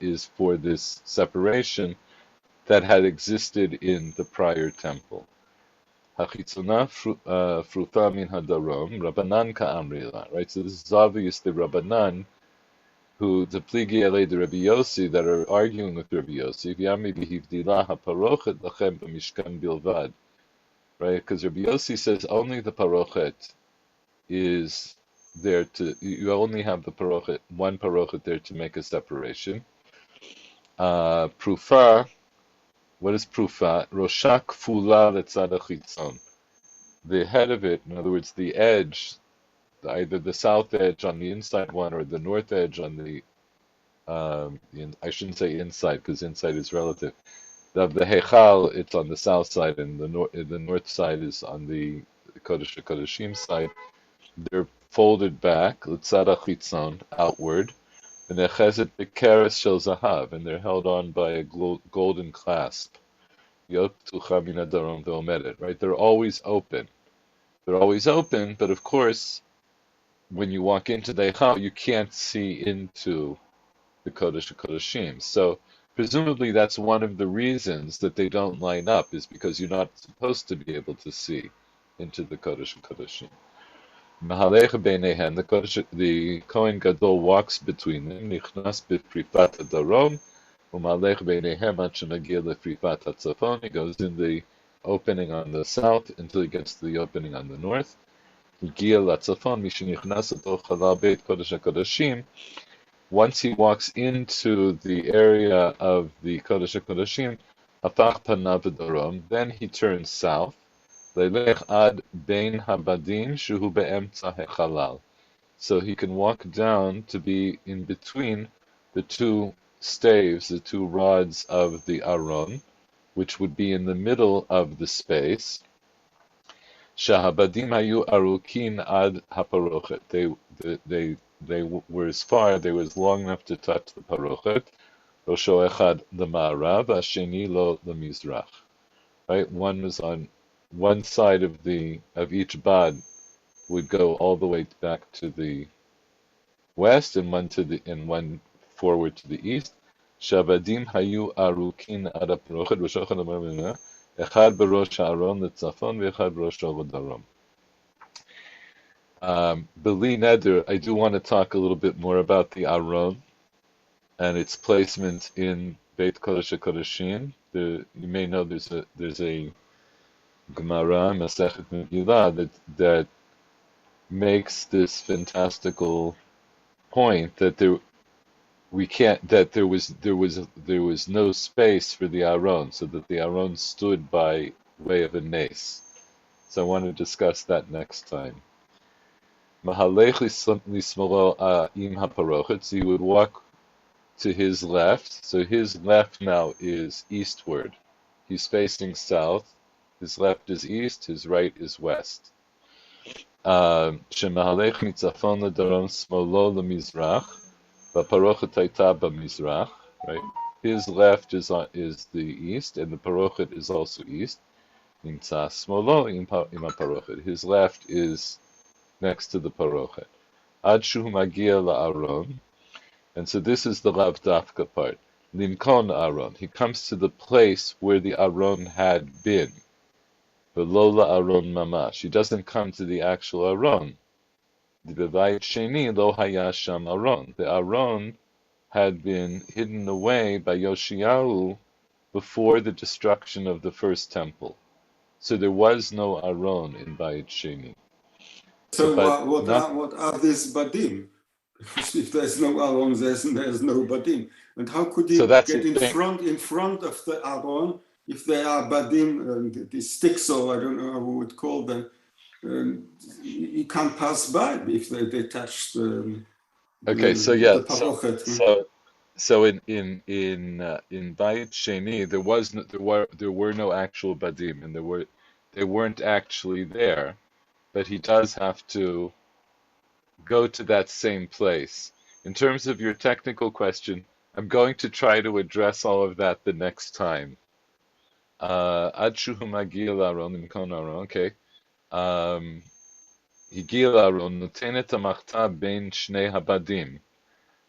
is for this separation that had existed in the prior temple. Hachitzona fruta min hadarom, Rabbanan ka'amrila. Right, so this is obvious the Rabbanan, who the pligi elei the Rabbi Yossi, that are arguing with Rabbi Yossi. V'yami b'hivdila haparochet lachem b'mishkan bilvad. Right, because Rabbi Yossi says only the parochet is there to. You only have the parochet, one parochet there to make a separation. Prufa. What is prufa? Roshak fula letzad hachitzon. The head of it, in other words, the edge, either the south edge on the inside one or the north edge on the, I shouldn't say inside because inside is relative. Of the Heichal, it's on the south side, and the north side is on the Kodesh HaKodeshim side. They're folded back, letzad hachitzon, outward, v'nechezet b'keres shel zahav, and they're held on by a golden clasp. Right? They're always open. They're always open, but of course, when you walk into the Eichal, you can't see into the Kodesh HaKodeshim. So presumably that's one of the reasons that they don't line up, is because you're not supposed to be able to see into the Kodesh HaKodeshim. The Kohen Gadol walks between them. Nichnas b'prifat hadarom. He goes in the opening on the south until he gets to the opening on the north. Once he walks into the area of the Kodesh HaKodeshim, then he turns south. So he can walk down to be in between the two staves, the two rods of the Aron, which would be in the middle of the space. Shahabadim hayu arukin ad haparochet. They were as far, they was long enough to touch the parochet. Rosho echad l'ma'arav, asheni lo l'mizrach. Right, one was on one side of each bad would go all the way back to the west, and one forward to the east. Shabadim hayu arukin ad haparochet, rosho echad l'ma'arav, echad berosh ha'aron l'tzafon, ve'echad berosh ha'darom. B'li neder, I do want to talk a little bit more about the Aron and its placement in Beit Kodesh HaKodeshim. You may know there's a Gemara, Masechet Megillah, that makes this fantastical point that there was no space for the Aron, so that the Aron stood by way of a nace. So I want to discuss that next time. Mahalech lismolo im haparochet. So you would walk to his left. So his left now is eastward. He's facing south. His left is east. His right is west. Shemahalech mitzafon ledarom smolo lemizrach. Vaparochet hayta b'mizrach. Right. His left is the east, and the parochet is also east. Nimtza smolo im haparochet. His left is next to the parochet. Ad shu magia la'aron, and so this is the lav dafka part. Limkon aron, he comes to the place where the aron had been. V'lo la'aron mamash, he doesn't come to the actual aron. B'bayit sheni lo haya sham aron. The aron had been hidden away by Yoshiyahu before the destruction of the first temple. So there was no aron in Bayit Sheni. So But what are these badim? If there's no Aaron, there's no badim. And how could he So that's get the thing. in front of the Aaron if there are badim, these sticks, or I don't know how we would call them? He can't pass by if they touch the Okay, yeah, parochet. so in Bayit Sheni there were no actual badim, and they weren't actually there, but he does have to go to that same place. In terms of your technical question, I'm going to try to address all of that the next time. Ad shu magil aron imkon aron. Okay. Higil aron notenet hamachta bein shnei habadim.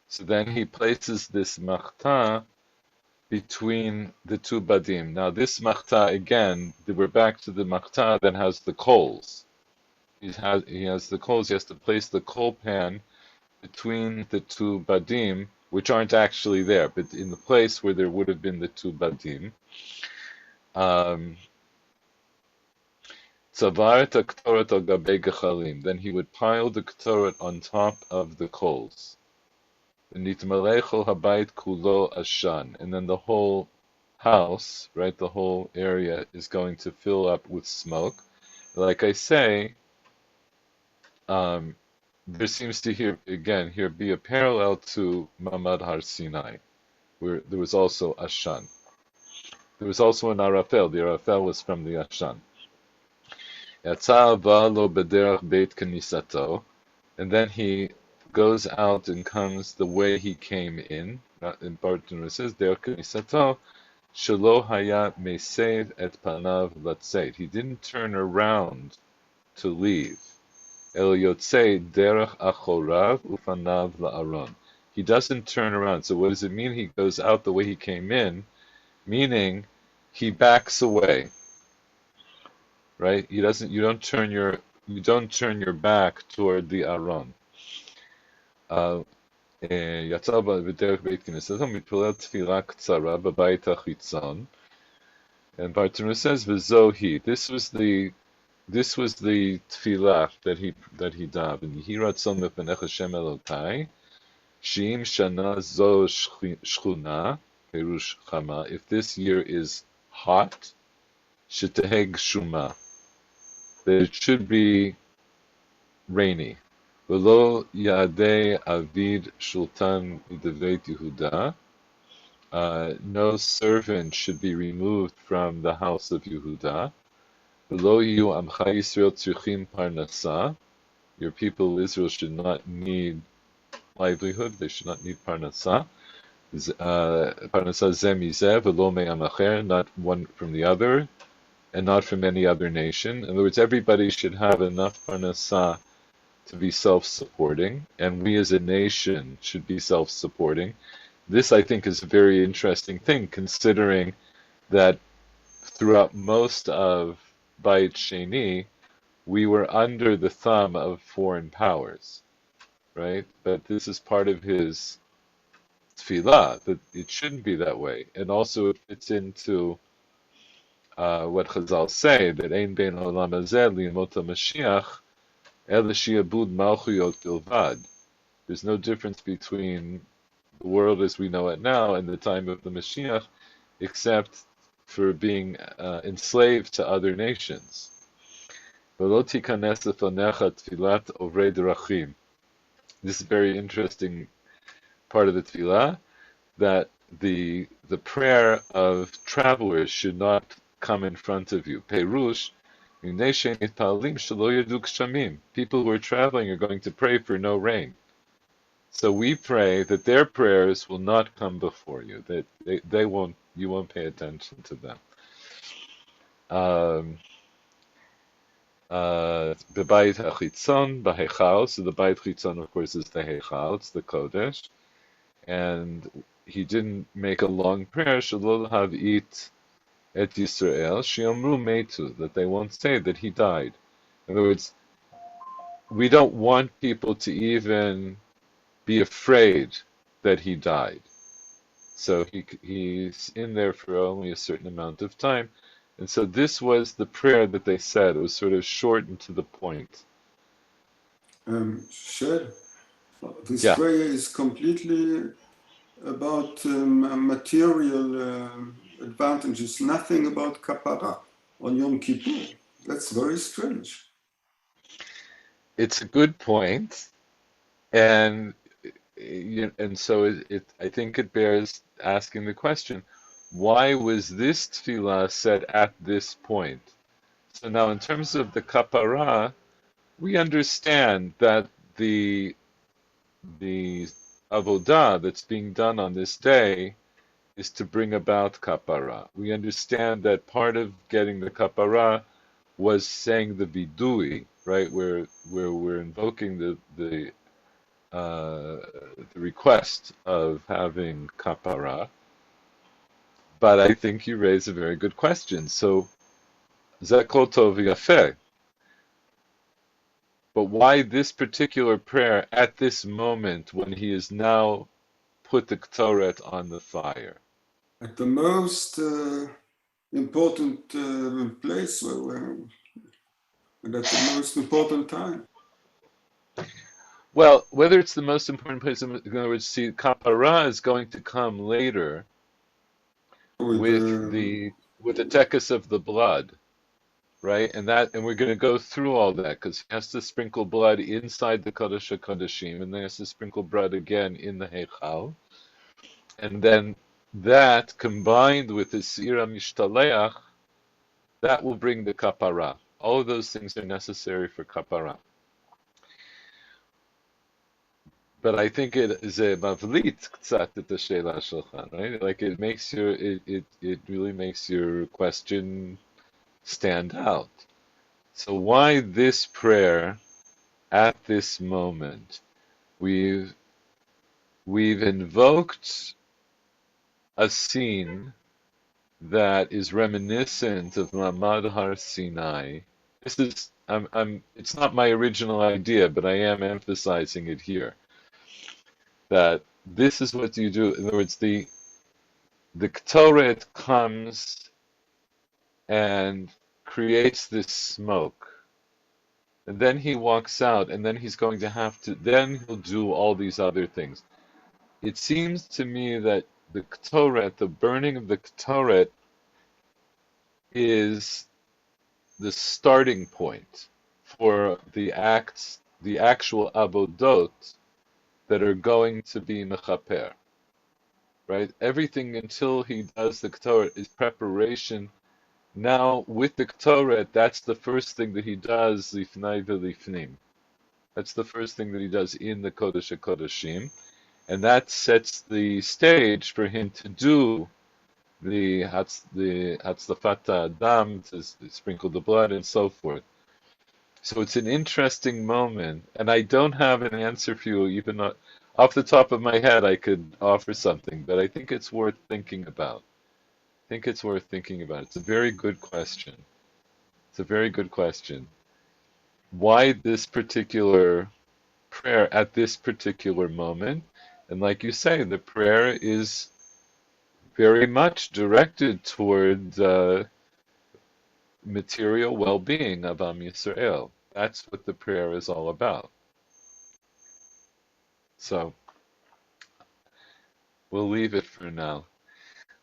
So then he places this machta between the two badim. Now this machta, again, we're back to the machta that has the coals. He has the coals. He has to place the coal pan between the two badim, which aren't actually there, but in the place where there would have been the two badim. Tzavar et haktoret al gabei gechalim. Then he would pile the ktoret on top of the coals. Nitmalechol habayit kulo ashan, and then the whole house, right, the whole area is going to fill up with smoke. Like I say, there seems to here be a parallel to Mamad Har Sinai, where there was also ashan. There was also an arafel. The arafel was from the ashan. Yatsa lo bederach beit kanisato, and then he goes out and comes the way he came in. In Barton it says, Der kanisato shelo haya mesev et panav latzeit. He didn't turn around to leave. El yotzei derech achorav ufanav la'aron. He doesn't turn around. So what does it mean? He goes out the way he came in, meaning he backs away. Right? You don't turn your back toward the aron. יצא בדרך בית כנסתו, מתפלל תפילה קצרה בבית החיצון. And Bartenu says, "V'zohi." This was the tefillah that he davened. And Yehi ratzon mepenech Hashem Elokai, she'im shana zo shchuna, perush chama. If this year is hot, sheteheg shuma, that it should be rainy. V'lo yadei avid shultan mideveit Yehuda. No servant should be removed from the house of Yehuda. V'lo yihu amcha Yisrael tzrichim parnasa. Your people Israel should not need livelihood. They should not need parnasa. Parnasa ze mizeh v'lo me'am acher, not one from the other, and not from any other nation. In other words, everybody should have enough parnasa to be self-supporting, and we as a nation should be self-supporting. This, I think, is a very interesting thing, considering that throughout most of Beit Sheni, we were under the thumb of foreign powers, right? But this is part of his tefillah, that it shouldn't be that way. And also it fits into what Chazal say, that Ein bein olam hazeh li'imot HaMashiach, el shi'abud malchuyot bilvad. There's no difference between the world as we know it now and the time of the Mashiach, except for being enslaved to other nations. This is a very interesting part of the tefillah, that the prayer of travelers should not come in front of you. Perush, people who are traveling are going to pray for no rain. So we pray that their prayers will not come before you, that they won't, you won't pay attention to them. The Beit HaChitzon, B'Heichal, so the Beit Chitzon, of course, is the Heichal, it's the Kodesh, and he didn't make a long prayer, Shalol Hav'it et Yisrael, Shiomru Metu, that they won't say that he died. In other words, we don't want people to even be afraid that he died. So he's in there for only a certain amount of time. And so this was the prayer that they said. It was sort of short and to the point. Sure. This Yeah. prayer is completely about material advantages, nothing about kapara on Yom Kippur. That's very strange. It's a good point. And so I think it bears asking the question, why was this tefillah said at this point? So now in terms of the kapara, we understand that the avodah that's being done on this day is to bring about kapara. We understand that part of getting the kapara was saying the vidui, right, where we're invoking the request of having kapara. But I think you raise a very good question. So, Zakol Tov Yafeh. But why this particular prayer at this moment when he is now put the Ktoret on the fire? At the most important place and at the most important time. Well, whether it's the most important place, in other words, see, Kapara is going to come later with the tekus of the blood, right? And we're going to go through all that because he has to sprinkle blood inside the Kodesh HaKodeshim, and then he has to sprinkle blood again in the Heichal, and then that combined with the Sira Mishtaleach, that will bring the Kapara. All of those things are necessary for Kapara. But I think it is a mavlit ktsat et hashela shelcha, right? Like it really makes your question stand out. So why this prayer at this moment? We've invoked a scene that is reminiscent of Mamad Har Sinai. This is it's not my original idea, but I am emphasizing it here. That this is what you do. In other words, the Ktoret comes and creates this smoke. And then he walks out, and then he's going to have to, then he'll do all these other things. It seems to me that the Ktoret, the burning of the Ktoret, is the starting point for the acts, the actual abodot that are going to be mechaper. Right? Everything until he does the Ktoret is preparation Now, with the Ktoret, that's the first thing that he does, Lifnai v'Lifnim. That's the first thing that he does in the Kodesh HaKodeshim. And that sets the stage for him to do the Hatzlafat Adam, to sprinkle the blood, and so forth. So it's an interesting moment, and I don't have an answer for you, even though off the top of my head I could offer something, but I think it's worth thinking about. I think it's worth thinking about. It's a very good question. It's a very good question. Why this particular prayer at this particular moment? And like you say, the prayer is very much directed toward material well-being of Am Yisrael. That's what the prayer is all about. So we'll leave it for now.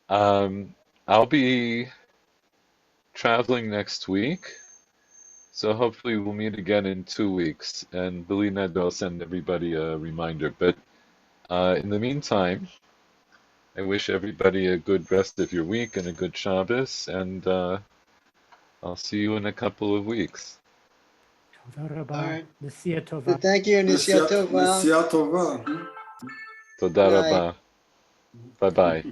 I'll be traveling next week, so hopefully we'll meet again in 2 weeks. And Beli Ned, I'll send everybody a reminder. But in the meantime, I wish everybody a good rest of your week and a good Shabbos, and I'll see you in a couple of weeks. Toda All rabah, right. Nesiya tova. So thank you, Nisiya Tova. נסיעה טובה. Toda Bye. rabah. Bye bye.